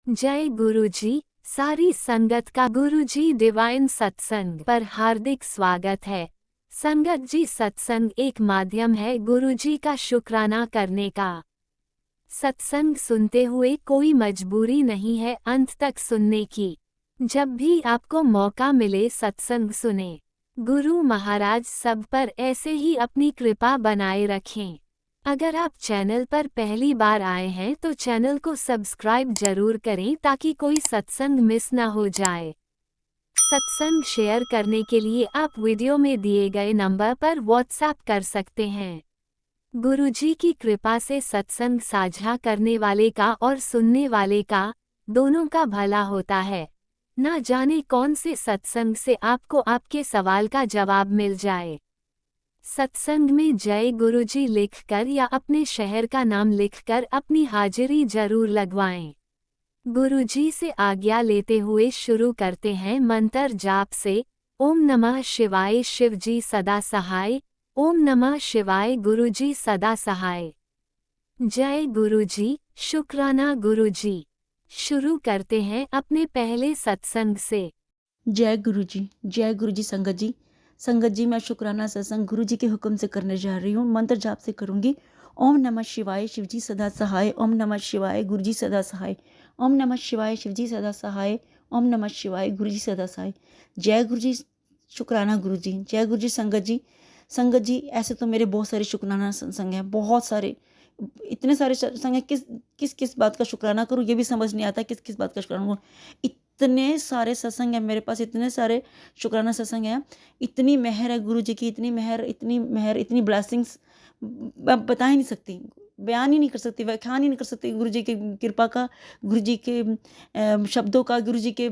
जय गुरुजी। सारी संगत का गुरुजी डिवाइन सत्संग पर हार्दिक स्वागत है। संगत जी, सत्संग एक माध्यम है गुरुजी का शुक्राना करने का। सत्संग सुनते हुए कोई मजबूरी नहीं है अंत तक सुनने की। जब भी आपको मौका मिले सत्संग सुने। गुरु महाराज सब पर ऐसे ही अपनी कृपा बनाए रखें। अगर आप चैनल पर पहली बार आए हैं तो चैनल को सब्सक्राइब जरूर करें ताकि कोई सत्संग मिस ना हो जाए। सत्संग शेयर करने के लिए आप वीडियो में दिए गए नंबर पर व्हाट्सएप कर सकते हैं। गुरुजी की कृपा से सत्संग साझा करने वाले का और सुनने वाले का दोनों का भला होता है। ना जाने कौन से सत्संग से आपको आपके सवाल का जवाब मिल जाए। सत्संग में जय गुरुजी लिखकर या अपने शहर का नाम लिखकर अपनी हाजिरी जरूर लगवाएं। गुरुजी से आज्ञा लेते हुए शुरू करते हैं मंत्र जाप से। ओम नमः शिवाय शिवजी सदा सहाय। ओम नमः शिवाय गुरुजी सदा सहाय। जय गुरुजी, शुक्राना गुरुजी। शुरू करते हैं अपने पहले सत्संग से। जय गुरुजी संगत जी मैं शुक्राना सत्संग गुरु जी के हुक्म से करने जा रही हूँ। मंत्र जाप से करूँगी। ओम नमः शिवाय शिवजी सदा सहाय। ओम नमः शिवाय गुरुजी सदा सहाय। ओम नमः शिवाय शिवजी सदा सहाय। ओम नमः शिवाय गुरुजी सदा सहाय। जय गुरुजी, शुक्राना गुरुजी। जय गुरुजी संगत जी ऐसे तो मेरे बहुत सारे शुक्राना सत्संग हैं, बहुत सारे, इतने सारे सत्संग हैं। किस बात का शुक्राना करूँ ये भी समझ नहीं आता। किस बात का शुक्राना करूँ। इतने सारे सत्संग हैं मेरे पास, इतने सारे शुक्राना सत्संग हैं। इतनी मेहर है गुरु जी की, इतनी मेहर, इतनी ब्लेसिंग्स बता ही नहीं सकती, बयान ही नहीं कर सकती, व्याख्यान ही नहीं कर सकती गुरु जी की कृपा का, गुरु जी के शब्दों का, गुरु जी के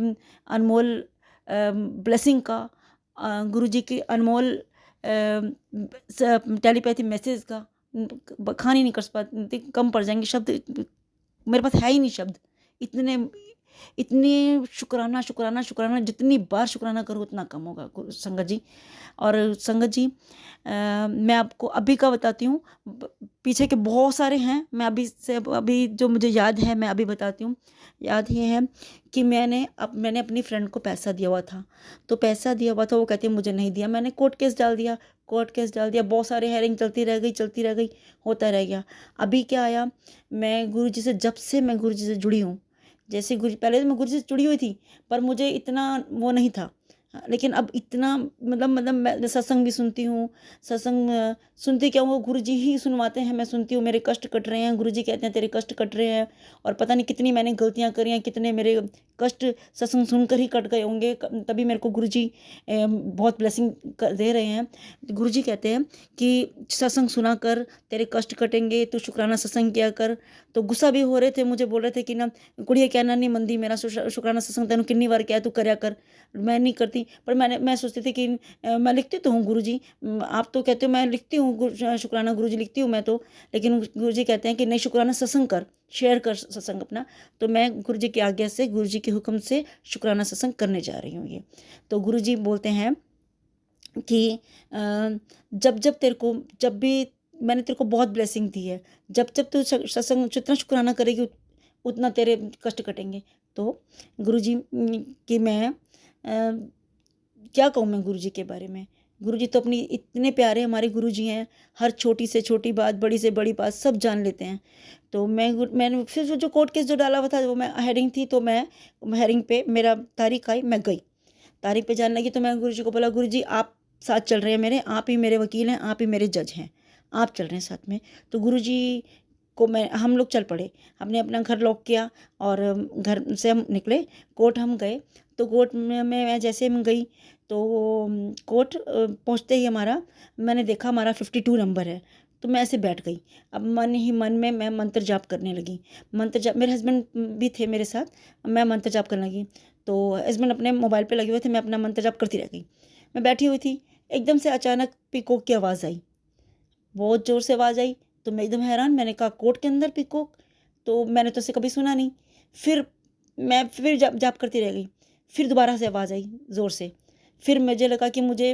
अनमोल ब्लेसिंग का, गुरु जी के अनमोल टेलीपैथी मैसेज का बखान ही नहीं कर पाती, कम पड़ जाएंगे शब्द, मेरे पास है ही नहीं शब्द। इतने शुक्राना, जितनी बार शुक्राना करूँ उतना कम होगा संगत जी। और संगत जी मैं आपको अभी का बताती हूँ, पीछे के बहुत सारे हैं, मैं अभी जो मुझे याद है मैं अभी बताती हूँ। याद ये है कि मैंने अपनी फ्रेंड को पैसा दिया हुआ था, तो पैसा दिया हुआ था, वो कहती है मुझे नहीं दिया। मैंने कोर्ट केस डाल दिया, बहुत सारे हेयरिंग चलती रह गई, होता रह गया। अभी क्या आया, मैं गुरुजी से, जब से मैं गुरुजी से जुड़ी हूँ, जैसे पहले तो मैं गुरु से जुड़ी हुई थी पर मुझे इतना वो नहीं था, लेकिन अब इतना मतलब मैं सत्संग भी सुनती हूँ। सत्संग सुनती क्या हूँ, गुरु जी ही सुनवाते हैं, मैं सुनती हूँ। मेरे कष्ट कट रहे हैं, गुरु जी कहते हैं तेरे कष्ट कट रहे हैं, और पता नहीं कितनी मैंने गलतियाँ करी हैं, कितने मेरे कष्ट सत्संग सुनकर ही कट गए होंगे, तभी मेरे को गुरु जी बहुत ब्लेसिंग दे रहे हैं। गुरु जी कहते हैं कि सत्संग सुना कर तेरे कष्ट कटेंगे, तू शुक्राना सत्संग किया कर। तो गुस्सा भी हो रहे थे, मुझे बोल रहे थे कि ना कुड़िया कहना नहीं मंदी, मेरा शुक्राना सत्संग तेन कितनी बार क्या तू करया कर। मैं नहीं करती, पर मैं सोचती थी कि मैं लिखती तो हूँ गुरु जी, आप तो कहते हो मैं लिखती हूँ शुक्राना गुरु जी लिखती हूँ मैं तो, लेकिन गुरु जी कहते हैं कि नहीं, शुक्राना सत्संग कर, शेयर कर सत्संग अपना। तो मैं गुरु जी की आज्ञा से, गुरु जी के हुक्म से शुक्राना सत्संग करने जा रही हूँ। ये तो गुरु जी बोलते हैं कि जब भी मैंने तेरे को बहुत ब्लेसिंग दी है, जब तू सत्संग जितना शुक्राना करेगी उतना तेरे कष्ट कटेंगे। तो गुरु जी कि मैं क्या कहूँ मैं गुरु जी के बारे में। गुरु जी तो अपनी इतने प्यारे हमारे गुरु जी हैं, हर छोटी से छोटी बात, बड़ी से बड़ी बात सब जान लेते हैं। तो मैंने फिर जो कोर्ट केस जो डाला हुआ था, वो मैं हेडिंग थी, तो मैं हेडिंग पे मेरा तारीख आई, मैं गई, तारीख पे जाने लगी। तो मैं गुरु जी को बोला, गुरु जी आप साथ चल रहे हैं मेरे, आप ही मेरे वकील हैं, आप ही मेरे जज हैं, आप चल रहे हैं साथ में। तो गुरु जी को हम लोग चल पड़े, हमने अपना घर लॉक किया और घर से हम निकले, कोर्ट हम गए। तो कोर्ट में मैं जैसे हम गई तो कोर्ट पहुंचते ही मैंने देखा हमारा 52 नंबर है। तो मैं ऐसे बैठ गई। अब मन ही मन में मैं मंत्र जाप करने लगी। मंत्र जाप, मेरे हस्बैंड भी थे मेरे साथ, मैं मंत्र जाप करने लगी। तो हस्बैंड अपने मोबाइल पे लगे हुए थे, मैं अपना मंत्र जाप करती रह गई। मैं बैठी हुई थी, एकदम से अचानक पीकॉक की आवाज़ आई, बहुत ज़ोर से आवाज़ आई। तो मैं एकदम हैरान, मैंने कहा कोर्ट के अंदर पीकॉक, तो मैंने तो उसे कभी सुना नहीं। फिर जाप करती रह गई। फिर दोबारा से आवाज़ आई ज़ोर से। फिर मुझे लगा कि मुझे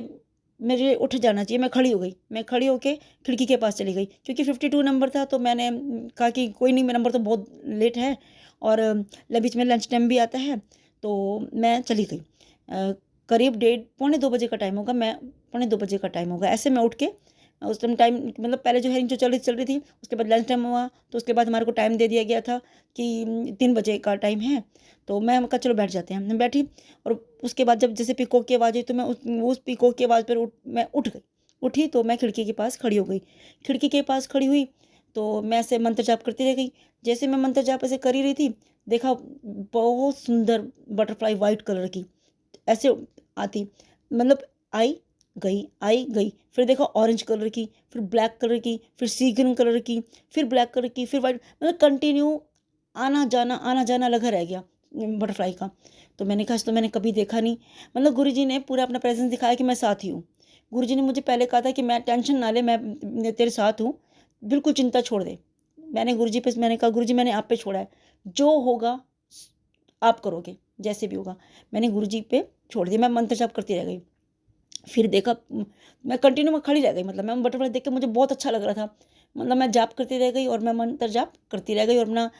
उठ जाना चाहिए। मैं खड़ी हो गई, मैं खड़ी होके खिड़की के पास चली गई, क्योंकि 52 नंबर था। तो मैंने कहा कि कोई नहीं, मेरा नंबर तो बहुत लेट है और बीच में लंच टाइम भी आता है, तो मैं चली गई। करीब 1:30-2 बजे का टाइम होगा, मैं 1:30-2 बजे का टाइम होगा, ऐसे मैं उठ के उस टाइम मतलब पहले जो हेयरिंग जो चल रही थी, उसके बाद लंच टाइम हुआ, तो उसके बाद हमारे को टाइम दे दिया गया था कि 3 बजे का टाइम है। तो मैं कहा चलो बैठ जाते हैं, मैं बैठी। और उसके बाद जब जैसे पीकॉक की आवाज़ आई, तो मैं उस पीकॉक की आवाज़ पर मैं उठ गई। उठी तो मैं खिड़की के पास खड़ी हो गई। खिड़की के पास खड़ी हुई तो मैं ऐसे मंत्र जाप करती रह गई। जैसे मैं मंत्र जाप ऐसे कर ही रही थी, देखा बहुत सुंदर बटरफ्लाई वाइट कलर की ऐसे आती, मतलब आई आई गई, फिर देखा ऑरेंज कलर की, फिर ब्लैक कलर की, फिर सी ग्रीन कलर की, फिर ब्लैक कलर की, फिर वाइट, मतलब कंटिन्यू आना जाना लगा रह गया बटरफ्लाई का। तो मैंने कहा तो मैंने कभी देखा नहीं, मतलब गुरुजी ने पूरा अपना प्रेजेंस दिखाया कि मैं साथ ही हूँ। गुरुजी ने मुझे पहले कहा था कि मैं टेंशन ना ले, मैं तेरे साथ हूँ, बिल्कुल चिंता छोड़ दे। मैंने कहा गुरुजी मैंने आप पे छोड़ा है, जो होगा आप करोगे, जैसे भी होगा। मैंने गुरुजी पे छोड़ दिया, मैं मंत्र जाप करती रह गई। फिर देखा मैं कंटिन्यू में खड़ी रह गई, मतलब मैं बटरफ्लाई देख के मुझे बहुत अच्छा लग रहा था, मतलब मैं जाप करती रह गई और मैं मंत्र जाप करती रह गई। और अपना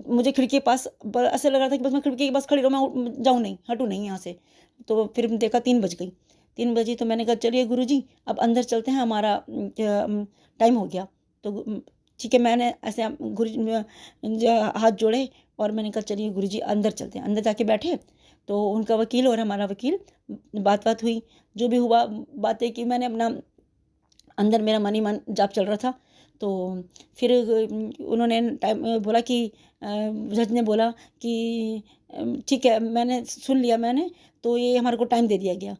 मुझे खिड़की के पास ऐसे लग रहा था कि बस मैं खिड़की के पास खड़ी रहूँ, मैं जाऊँ नहीं, हटूँ नहीं यहाँ से। तो फिर देखा 3 बज गई। 3 बजी तो मैंने कहा चलिए गुरुजी अब अंदर चलते हैं, हमारा टाइम हो गया। तो ठीक है, मैंने ऐसे हाथ जोड़े और मैंने कहा चलिए गुरुजी अंदर चलते हैं। अंदर जाके बैठे तो उनका वकील और हमारा वकील बात हुई, जो भी हुआ बातें की। मैंने अपना अंदर मेरा मन ही मन जाप चल रहा था। तो फिर उन्होंने टाइम बोला कि जज ने बोला कि ठीक है, मैंने सुन लिया मैंने, तो ये हमारे को टाइम दे दिया गया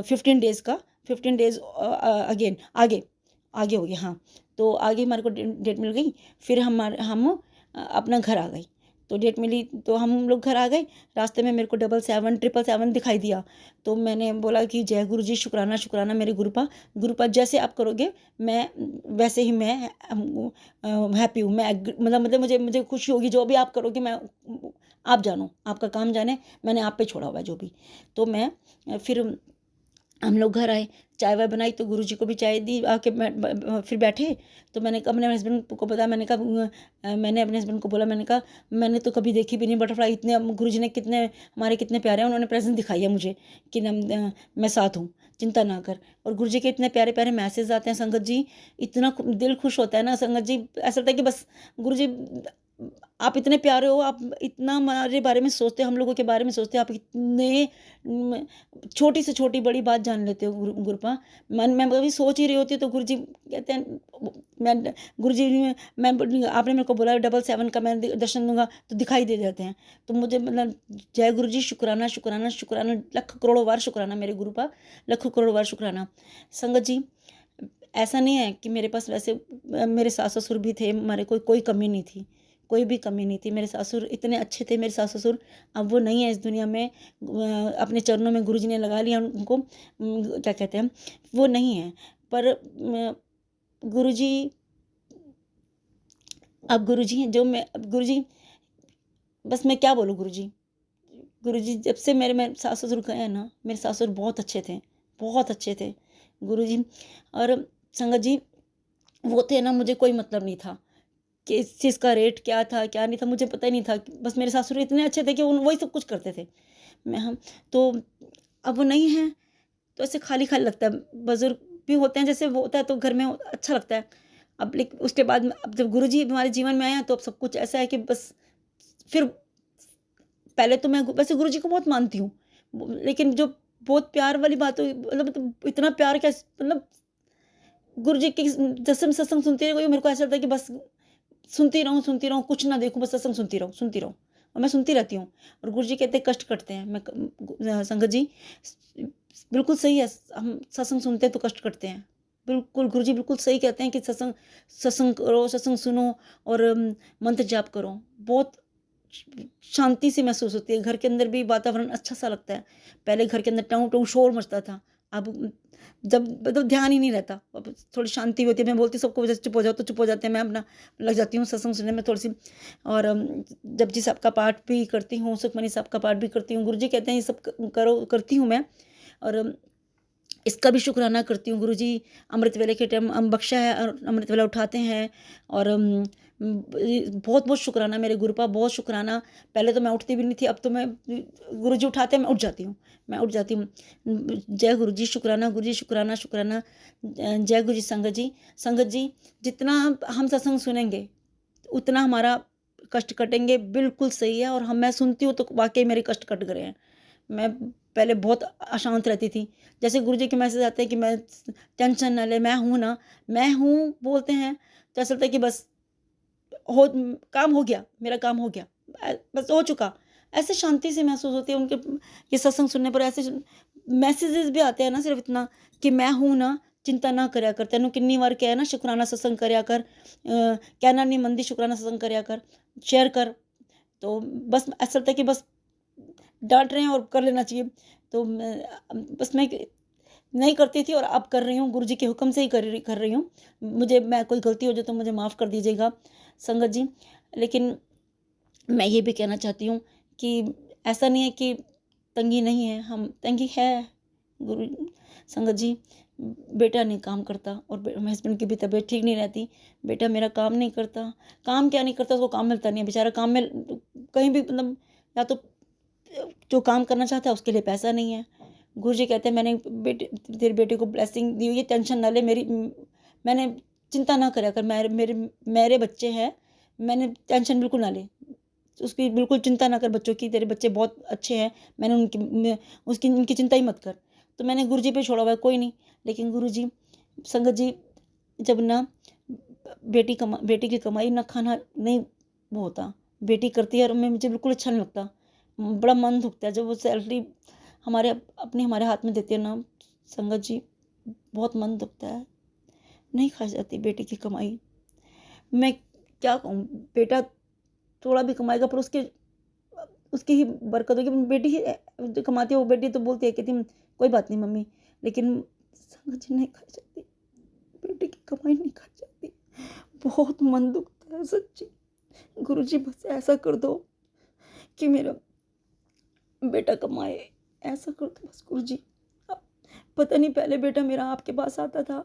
15 डेज़ का, 15 डेज़ अगेन आगे आगे हो गया। हाँ, तो आगे हमारे को डेट मिल गई। फिर हम अपना घर आ गए। तो डेट मिली तो हम लोग घर आ गए। रास्ते में मेरे को 777 दिखाई दिया। तो मैंने बोला कि जय गुरु जी, शुक्राना शुक्राना मेरे गुरुपा जैसे आप करोगे मैं वैसे ही मैं हैप्पी हूँ। मैं मतलब मुझे खुशी होगी, जो भी आप करोगे मैं आप जानो, आपका काम जाने, मैंने आप पे छोड़ा हुआ है जो भी। तो मैं फिर हम लोग घर आए, चाय वाय बनाई तो गुरुजी को भी चाय दी, आके फिर बैठे। तो मैंने कहा अपने हस्बैंड को बताया, मैंने कहा मैंने अपने हस्बैंड को बोला, मैंने कहा मैंने तो कभी देखी भी नहीं बटरफ्लाई, इतने गुरुजी ने कितने हमारे कितने प्यारे हैं, उन्होंने प्रेजेंस दिखाई है मुझे कि मैं साथ हूँ, चिंता ना कर। और गुरुजी के इतने प्यारे प्यारे मैसेज आते हैं संगत जी, इतना दिल खुश होता है ना संगत जी, ऐसा लगता है कि बस गुरुजी आप इतने प्यारे हो, आप इतना हमारे बारे में सोचते हो, हम लोगों के बारे में सोचते हो, आप इतने छोटी से छोटी बड़ी बात जान लेते हो गुरुपा। मन में कभी सोच ही रही होती है तो गुरुजी कहते हैं, मैं गुरुजी मैं आपने मेरे को बोला 777 का मैं दर्शन दूंगा तो दिखाई दे जाते हैं। तो मुझे मतलब जय गुरुजी, शुक्राना शुक्राना शुक्राना, लाख करोड़ों बार शुक्राना मेरे गुरुपा, लाखों करोड़ों बार शुक्राना। संगत जी ऐसा नहीं है कि मेरे पास वैसे मेरे सास ससुर भी थे, हमारे कोई कमी नहीं थी, कोई भी कमी नहीं थी। मेरे ससुर इतने अच्छे थे, मेरे सास ससुर, अब वो नहीं है इस दुनिया में। अपने चरणों में गुरुजी ने लगा लिया उनको, क्या कहते हैं, वो नहीं है। पर गुरुजी अब गुरुजी हैं, जो मैं गुरुजी, बस मैं क्या बोलूँ गुरुजी। गुरुजी जब से मेरे सास ससुर गए हैं ना, मेरे सास ससुर बहुत अच्छे थे, बहुत अच्छे थे गुरुजी। और संगत जी वो थे ना, मुझे कोई मतलब नहीं था कि इस चीज़ का रेट क्या था क्या नहीं था, मुझे पता ही नहीं था। बस मेरे सासुर इतने अच्छे थे कि वही सब कुछ करते थे। मैं हम तो अब वो नहीं है तो ऐसे खाली खाली लगता है। बुजुर्ग भी होते हैं, जैसे वो होता है तो घर में अच्छा लगता है। अब लेकिन उसके बाद अब जब गुरुजी हमारे जीवन में आए हैं तो अब सब कुछ ऐसा है कि बस फिर पहले तो मैं वैसे गुरुजी को बहुत मानती हूँ, लेकिन जो बहुत प्यार वाली बात हुई, मतलब तो इतना प्यार क्या, मतलब गुरुजी की जैसे मैं सत्संग सुनती रही, मेरे को ऐसा लगता है कि बस सुनती रहूँ, कुछ ना देखूँ, बस सत्संग सुनती रहूँ। और मैं सुनती रहती हूँ। और गुरुजी कहते कष्ट कटते हैं, मैं संगत जी बिल्कुल सही है, हम सत्संग सुनते हैं तो कष्ट कटते हैं। बिल्कुल गुरुजी बिल्कुल सही कहते हैं कि सत्संग सत्संग करो, सत्संग सुनो और मंत्र जाप करो, बहुत शांति सी महसूस होती है। घर के अंदर भी वातावरण अच्छा सा लगता है। पहले घर के अंदर टाँव टाँव शोर मचता था, अब जब मतलब ध्यान ही नहीं रहता, अब थोड़ी शांति होती है। मैं बोलती सबको जैसे चुप हो जाओ तो चुप हो जाते हैं, मैं अपना लग जाती हूँ सत्संग सुनने में थोड़ी सी। और जपजी साहब का पाठ भी करती हूँ, सुखमनी साहब का पाठ भी करती हूँ। गुरुजी कहते हैं ये सब करो, करती हूँ मैं। और इसका भी शुक्राना करती हूँ गुरुजी, अमृत वेले के टाइम बख्शा है और अमृत वेला उठाते हैं। और बहुत बहुत शुक्राना मेरे गुरु का, बहुत शुक्राना। पहले तो मैं उठती भी नहीं थी, अब तो मैं गुरु जी उठाते हैं मैं उठ जाती हूँ, मैं उठ जाती हूँ। जय गुरु जी, शुक्राना गुरु जी, शुक्राना शुक्राना। जय गुरु जी। संगत जी जितना हम सत्संग सुनेंगे उतना हमारा कष्ट कटेंगे, बिल्कुल सही है। और मैं सुनती हूँ तो वाकई मेरे कष्ट कट गए हैं। मैं पहले बहुत अशांत रहती थी, जैसे गुरु जी के मैसेज आते हैं कि मैं टेंशन न ले, मैं हूँ ना, मैं हूँ बोलते हैं तो ऐसा लगता है कि बस हो, काम हो गया, मेरा काम हो गया, बस हो चुका। ऐसे शांति से महसूस होती है उनके ये सत्संग सुनने पर। ऐसे मैसेजेस भी आते हैं ना, सिर्फ इतना कि मैं हूँ ना, चिंता ना करया कर, तेनों कितनी बार क्या है ना, शुक्राना सत्संग करया कर, कहना नहीं मंदी, शुक्राना सत्संग करया कर, शेयर कर। तो बस ऐसा लगता है कि बस डांट रहे हैं और कर लेना चाहिए। तो बस मैं नहीं करती थी और अब कर रही हूँ, गुरु जी के हुक्म से ही कर रही हूँ। मैं कोई गलती हो जाए तो मुझे माफ़ कर दीजिएगा संगत जी। लेकिन मैं ये भी कहना चाहती हूँ कि ऐसा नहीं है कि तंगी नहीं है, हम तंगी है गुरु संगत जी। बेटा नहीं काम करता और हस्बैंड की भी तबीयत ठीक नहीं रहती। बेटा मेरा काम नहीं करता, काम क्या नहीं करता, उसको काम मिलता नहीं है बेचारा। काम में कहीं भी मतलब, या तो जो काम करना चाहता है उसके लिए पैसा नहीं है। गुरु जी कहते हैं मैंने तेरे बेटे को ब्लेसिंग दी हुई है, टेंशन ना ले, मैंने चिंता ना करा कर, मेरे बच्चे हैं, मैंने टेंशन बिल्कुल ना ले, उसकी बिल्कुल चिंता ना कर बच्चों की, तेरे बच्चे बहुत अच्छे हैं, मैंने उनकी चिंता ही मत कर। तो मैंने गुरु जी पे छोड़ा हुआ है, कोई नहीं। लेकिन गुरु जी संगत जी जब ना बेटी की कमाई ना खाना नहीं वो होता, बेटी करती है और मुझे बिल्कुल अच्छा नहीं लगता, बड़ा मन दुखता है जब वो सैलरी हमारे हाथ में देते हैं ना संगत जी, बहुत मन दुखता है। नहीं खाई जाती बेटी की कमाई। मैं क्या कहूँ, बेटा थोड़ा भी कमाएगा पर उसकी ही बरकत होगी। बेटी ही जो कमाती है वो बेटी तो बोलती है, कहती कोई बात नहीं मम्मी, लेकिन संगत जी नहीं खाई जाती, बेटी की कमाई नहीं खाई जाती, बहुत मन दुखता है सच्ची। गुरु जी बस ऐसा कर दो कि मेरा बेटा कमाए, ऐसा कर दो बस गुरु जी। पता नहीं पहले बेटा मेरा आपके पास आता था,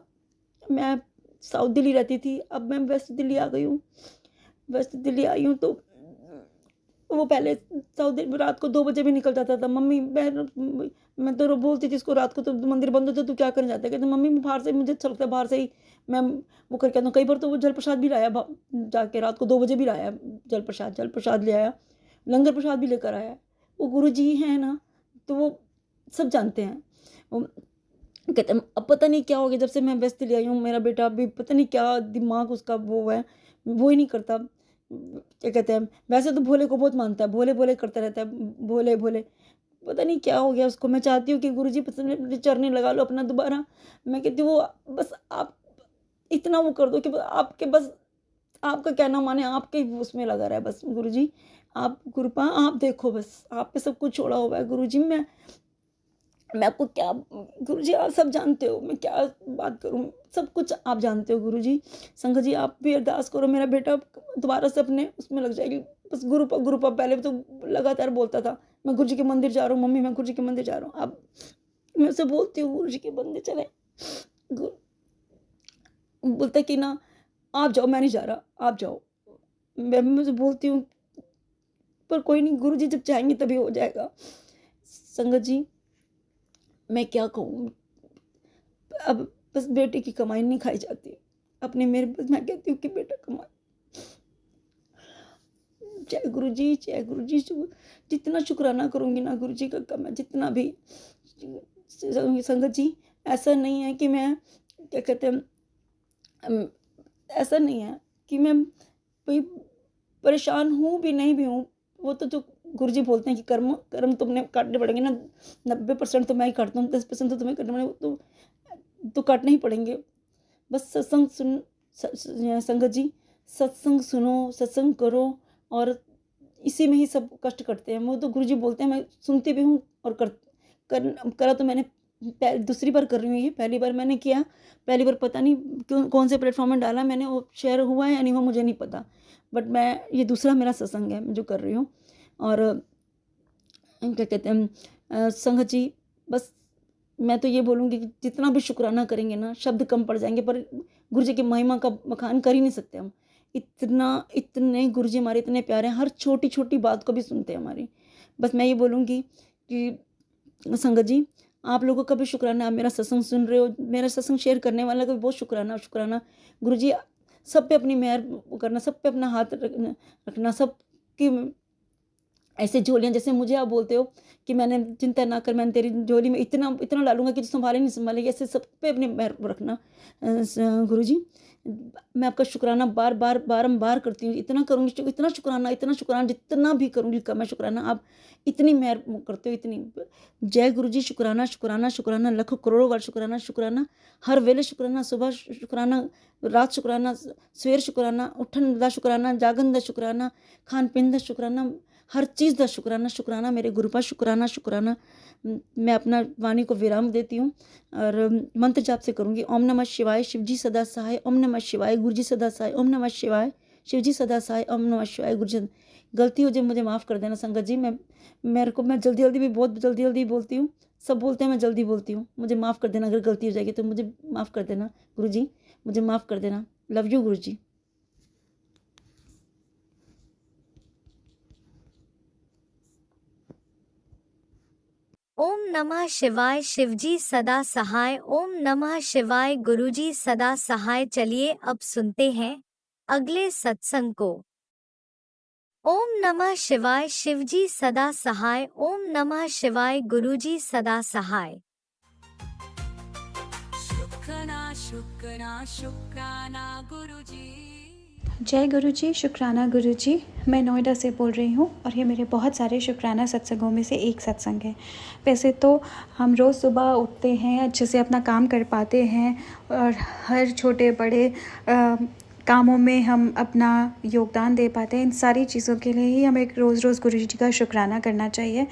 मैं साउथ दिल्ली रहती थी, अब मैं वेस्ट दिल्ली आ गई हूँ। वेस्ट दिल्ली आई हूँ तो वो पहले साउथ दिल्ली रात को 2 बजे भी निकल जाता था। मम्मी मैं तो बोलती थी इसको, रात को तो मंदिर बंद होता तो क्या करने जाता है, कहते मम्मी बाहर से, मुझे अच्छा लगता है बाहर से ही मैं वो करके आता हूँ। कई बार तो वो जल प्रसाद भी लाया, जाके रात को 2 बजे भी लाया जल प्रसाद ले आया, लंगर प्रसाद भी लेकर आया। वो गुरु जी हैं ना, तो वो सब जानते हैं। वो कहते हैं अब पता नहीं क्या हो गया, जब से मैं व्यस्त ले आई हूँ, मेरा बेटा अभी पता नहीं क्या दिमाग उसका वो है, वो ही नहीं करता। क्या कहते हैं, वैसे तो भोले को बहुत मानता है, भोले भोले करता रहता है, भोले भोले, पता नहीं क्या हो गया उसको। मैं चाहती हूँ कि गुरुजी पसंद चरने लगा लो अपना दोबारा। मैं कहती हूँ वो बस आप इतना वो कर दो कि आपके बस आपका कहना माने, आपके उसमें लगा रहा है बस गुरुजी। आप कृपा आप देखो, बस आप पे सब कुछ छोड़ा हुआ है गुरुजी। मैं आपको क्या गुरुजी, आप सब जानते हो, मैं क्या बात करूं, सब कुछ आप जानते हो गुरुजी। संगत जी आप भी अरदास करो, मेरा बेटा दोबारा से अपने उसमें लग जाएगी। बस गुरु पा पहले तो लगातार बोलता था मैं गुरुजी के मंदिर जा रहा हूँ मम्मी, मैं गुरुजी के मंदिर जा रहा हूँ। अब मैं उसे बोलती हूँ गुरुजी के मंदिर चले, बोलता कि ना आप जाओ, मैं नहीं जा रहा, आप जाओ। मैं मुझे बोलती हूँ पर कोई नहीं, गुरुजी जब चाहेंगे तभी हो जाएगा। संगत जी मैं क्या कहूँ, अब बस बेटे की कमाई नहीं खाई जाती अपने मेरे, बस मैं कहती हूँ कि बेटा कमाए। जय गुरु जी, जय गुरु जी। जितना शुक्राना करूँगी ना गुरु जी का कम है, जितना भी। संगत जी ऐसा नहीं है कि मैं क्या कहते हैं, ऐसा नहीं है कि मैं कोई परेशान हूँ भी नहीं भी हूँ। वो तो जो गुरु जी बोलते हैं कि कर्म तुमने काटने पड़ेंगे ना, 90% तो मैं ही काटता हूँ, 10% तो तुम्हें काटने पड़ेंगे, तो काटने ही पड़ेंगे। बस सत्संग संगत जी सत्संग सुनो, सत्संग करो, और इसी में ही सब कष्ट कटते हैं। वो तो गुरु जी बोलते हैं, मैं सुनती भी हूँ और करा तो मैंने दूसरी बार कर रही हूँ। ये पहली बार मैंने किया, पहली बार पता नहीं क्यों कौन से प्लेटफॉर्म में डाला मैंने, वो शेयर हुआ है या नहीं हुआ मुझे नहीं पता, बट मैं ये दूसरा मेरा सत्संग है जो कर रही हूँ। और क्या कहते हैं संगत जी, बस मैं तो ये बोलूँगी कि जितना भी शुक्राना करेंगे ना, शब्द कम पड़ जाएंगे, पर गुरु जी की महिमा का बखान कर ही नहीं सकते हम। इतने गुरुजी हमारे इतने प्यारे हैं, हर छोटी छोटी बात को भी सुनते हैं हमारी। बस मैं ये बोलूँगी कि संगत जी, आप लोगों का भी शुक्राना, आप मेरा सत्संग सुन रहे हो, मेरा सत्संग शेयर करने वाला का भी बहुत शुक्राना। गुरुजी सब पे अपनी मेहर करना, सब पे अपना हाथ रखना, सबकी ऐसे झोलियाँ, जैसे मुझे आप बोलते हो कि मैंने चिंता ना कर, मैंने तेरी झोली में इतना इतना डालूंगा कि तू संभाले नहीं संभालेगी, ऐसे सब पे अपने मेहर रखना। गुरुजी, मैं आपका शुक्राना बारंबार करती हूँ, इतना करूँगी, इतना शुक्राना जितना भी करूँगी कम है शुक्राना। आप इतनी मेहर करते हो, इतनी। जय गुरुजी, शुक्राना लाखों करोड़ों बार शुक्राना, हर वेले शुक्राना, सुबह शुक्राना, रात शुक्राना, सवेर शुक्राना, उठन दा शुक्राना, जागन दा शुक्राना, खान पीन दा शुक्राना, हर चीज़ का शुक्राना, मेरे गुरु का शुक्राना। मैं अपना वाणी को विराम देती हूँ और मंत्र जाप से करूँगी। ओम नमः शिवाय, शिवजी सदा सहाय। ओम नमः शिवाय, गुरुजी सदा सहाय। ओम नमः शिवाय, शिवजी सदा सहाय। ओम नमः शिवाय, गुरुजी। गलती हो जाए मुझे माफ़ कर देना संगत जी। मैं जल्दी भी बहुत जल्दी बोलती हूँ। सब बोलते हैं मैं जल्दी बोलती हूँ, मुझे माफ़ कर देना। अगर गलती हो जाएगी तो मुझे माफ़ कर देना गुरुजी, मुझे माफ़ कर देना। लव यू गुरुजी। ओम नमः शिवाय, शिवजी सदा सहाय। ओम नमः शिवाय, गुरुजी सदा सहाय। चलिए अब सुनते हैं अगले सत्संग को। ओम नमः शिवाय, शिवजी सदा सहाय। ओम नमः शिवाय, गुरुजी सदा सहाय। शुक्राना गुरुजी। जय गुरुजी, शुक्राना गुरुजी। मैं नोएडा से बोल रही हूँ और ये मेरे बहुत सारे शुक्राना सत्संगों में से एक सत्संग है। वैसे तो हम रोज़ सुबह उठते हैं, अच्छे से अपना काम कर पाते हैं और हर छोटे बड़े कामों में हम अपना योगदान दे पाते हैं। इन सारी चीज़ों के लिए ही हमें रोज़ गुरुजी जी का शुक्राना करना चाहिए।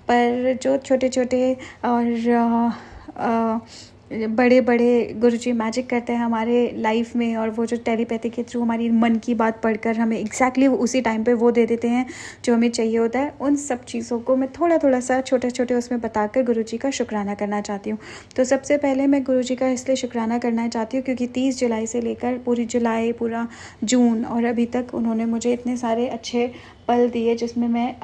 पर जो छोटे छोटे और बड़े गुरुजी मैजिक करते हैं हमारे लाइफ में, और वो जो टेलीपैथी के थ्रू हमारी मन की बात पढ़कर हमें एग्जैक्टली उसी टाइम पे वो दे देते हैं जो हमें चाहिए होता है। उन सब चीज़ों को मैं थोड़ा सा छोटे उसमें बताकर गुरुजी का शुक्राना करना चाहती हूँ। तो सबसे पहले मैं गुरुजी का इसलिए शुक्राना करना चाहती हूँ क्योंकि 30 जुलाई से लेकर पूरी जुलाई, पूरा जून और अभी तक उन्होंने मुझे इतने सारे अच्छे पल दिए जिसमें मैं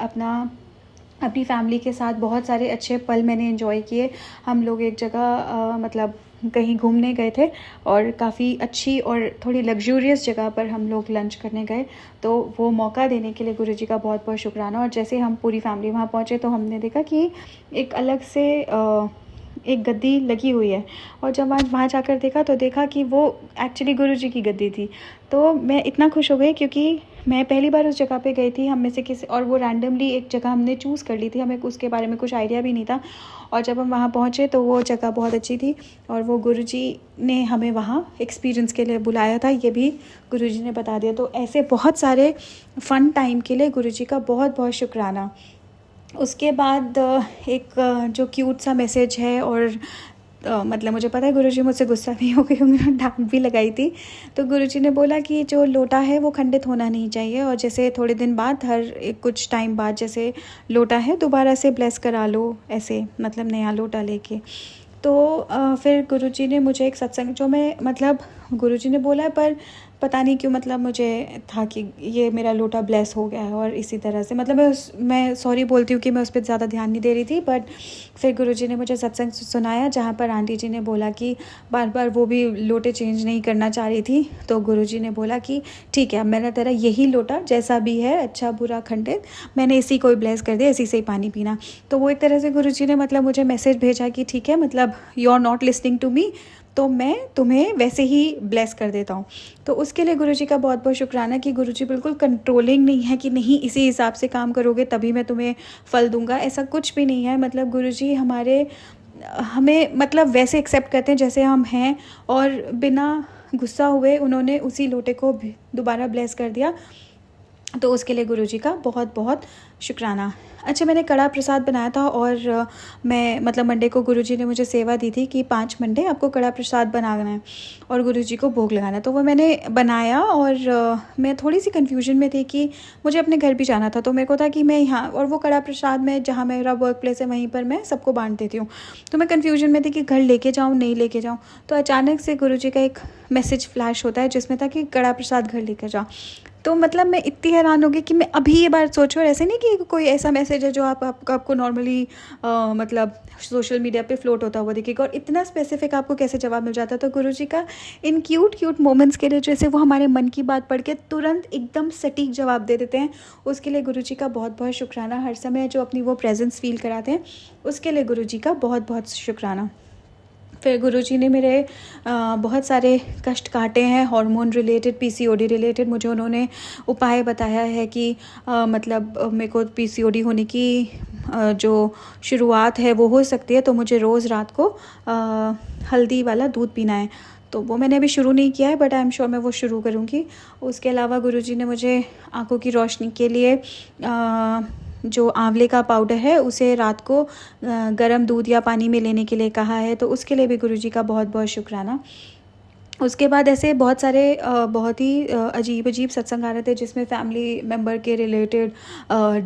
अपनी फैमिली के साथ बहुत सारे अच्छे पल मैंने एंजॉय किए। हम लोग एक जगह मतलब कहीं घूमने गए थे और काफ़ी अच्छी और थोड़ी लग्जूरियस जगह पर हम लोग लंच करने गए। तो वो मौका देने के लिए गुरुजी का बहुत बहुत शुक्राना। और जैसे हम पूरी फैमिली वहाँ पहुँचे तो हमने देखा कि एक अलग से एक गद्दी लगी हुई है, और जब वहाँ जाकर देखा कि वो एक्चुअली गुरुजी की गद्दी थी। तो मैं इतना खुश हो गई क्योंकि मैं पहली बार उस जगह पे गई थी, हम में से किसी, और वो रैंडमली एक जगह हमने चूज़ कर ली थी, हमें उसके बारे में कुछ आइडिया भी नहीं था। और जब हम वहाँ पहुँचे तो वो जगह बहुत अच्छी थी और वो गुरुजी ने हमें वहाँ एक्सपीरियंस के लिए बुलाया था, ये भी गुरुजी ने बता दिया। तो ऐसे बहुत सारे फ़न टाइम के लिए गुरुजी का बहुत बहुत शुक्राना। उसके बाद एक जो क्यूट सा मैसेज है, और मतलब मुझे पता है गुरुजी मुझसे गुस्सा भी हो गई होंगे, डांट भी लगाई थी। तो गुरुजी ने बोला कि जो लोटा है वो खंडित होना नहीं चाहिए, और जैसे थोड़े दिन बाद कुछ टाइम बाद जैसे लोटा है दोबारा से ब्लेस करा लो, ऐसे मतलब नया लोटा लेके। तो फिर गुरुजी ने मुझे एक सत्संग, जो मैं मतलब गुरुजी ने बोला है पर पता नहीं क्यों, मतलब मुझे था कि ये मेरा लोटा ब्लेस हो गया है, और इसी तरह से मतलब मैं सॉरी बोलती हूँ कि मैं उस पर ज़्यादा ध्यान नहीं दे रही थी। बट फिर गुरुजी ने मुझे सत्संग सुनाया जहाँ पर आंटी जी ने बोला कि बार वो भी लोटे चेंज नहीं करना चाह रही थी। तो गुरुजी ने बोला कि ठीक है, अब मैंने तेरा यही लोटा जैसा भी है, अच्छा बुरा खंडित, मैंने इसी को ब्लेस कर दिया, इसी से ही पानी पीना। तो वो एक तरह से गुरुजी ने मतलब मुझे मैसेज भेजा कि ठीक है, मतलब you are not listening to me, तो मैं तुम्हें वैसे ही ब्लेस कर देता हूँ। तो उसके लिए गुरुजी का बहुत बहुत शुक्राना कि गुरुजी बिल्कुल कंट्रोलिंग नहीं है कि नहीं इसी हिसाब से काम करोगे तभी मैं तुम्हें फल दूंगा, ऐसा कुछ भी नहीं है। मतलब गुरुजी हमें मतलब वैसे एक्सेप्ट करते हैं जैसे हम हैं, और बिना गुस्सा हुए उन्होंने उसी लोटे को दोबारा ब्लेस कर दिया। तो उसके लिए गुरुजी का बहुत बहुत शुक्राना। अच्छा, मैंने कड़ा प्रसाद बनाया था और मैं मतलब मंडे को गुरुजी ने मुझे सेवा दी थी कि 5 मंडे आपको कड़ा प्रसाद बनाना है और गुरुजी को भोग लगाना है। तो वो मैंने बनाया और मैं थोड़ी सी कन्फ्यूजन में थी कि मुझे अपने घर भी जाना था, तो मेरे को था कि मैं यहाँ, और वो कड़ा प्रसाद में जहाँ मेरा वर्क प्लेस है वहीं पर मैं सबको बांट देती हूँ। तो मैं कन्फ्यूजन में थी कि घर लेके जाऊँ नहीं लेके जाऊँ। तो अचानक से गुरुजी का एक मैसेज फ्लैश होता है जिसमें था कि कड़ा प्रसाद घर लेकर जाओ। तो मतलब मैं इतनी हैरान हो गई कि मैं अभी ये बात सोचूं, और ऐसे नहीं कि कोई ऐसा मैसेज है जो आपको नॉर्मली मतलब सोशल मीडिया पे फ्लोट होता हुआ दिखेगा, और इतना स्पेसिफिक आपको कैसे जवाब मिल जाता है। तो गुरुजी का इन क्यूट मोमेंट्स के लिए जैसे वो हमारे मन की बात पढ़ के तुरंत एकदम सटीक जवाब दे देते हैं, उसके लिए गुरुजी का बहुत बहुत शुक्राना। हर समय जो अपनी वो प्रेजेंस फील कराते हैं उसके लिए गुरुजी का बहुत बहुत शुक्राना। फिर गुरुजी ने मेरे बहुत सारे कष्ट काटे हैं, हार्मोन रिलेटेड, पीसीओडी रिलेटेड। मुझे उन्होंने उपाय बताया है कि मतलब मेरे को पीसीओडी होने की जो शुरुआत है वो हो सकती है, तो मुझे रोज़ रात को हल्दी वाला दूध पीना है। तो वो मैंने अभी शुरू नहीं किया है, बट आई एम श्योर मैं वो शुरू करूँगी। उसके अलावा गुरुजी ने मुझे आँखों की रोशनी के लिए जो आंवले का पाउडर है उसे रात को गर्म दूध या पानी में लेने के लिए कहा है, तो उसके लिए भी गुरुजी का बहुत बहुत शुक्राना। उसके बाद ऐसे बहुत सारे बहुत ही अजीब सत्संग आ रहे थे जिसमें फैमिली मेम्बर के रिलेटेड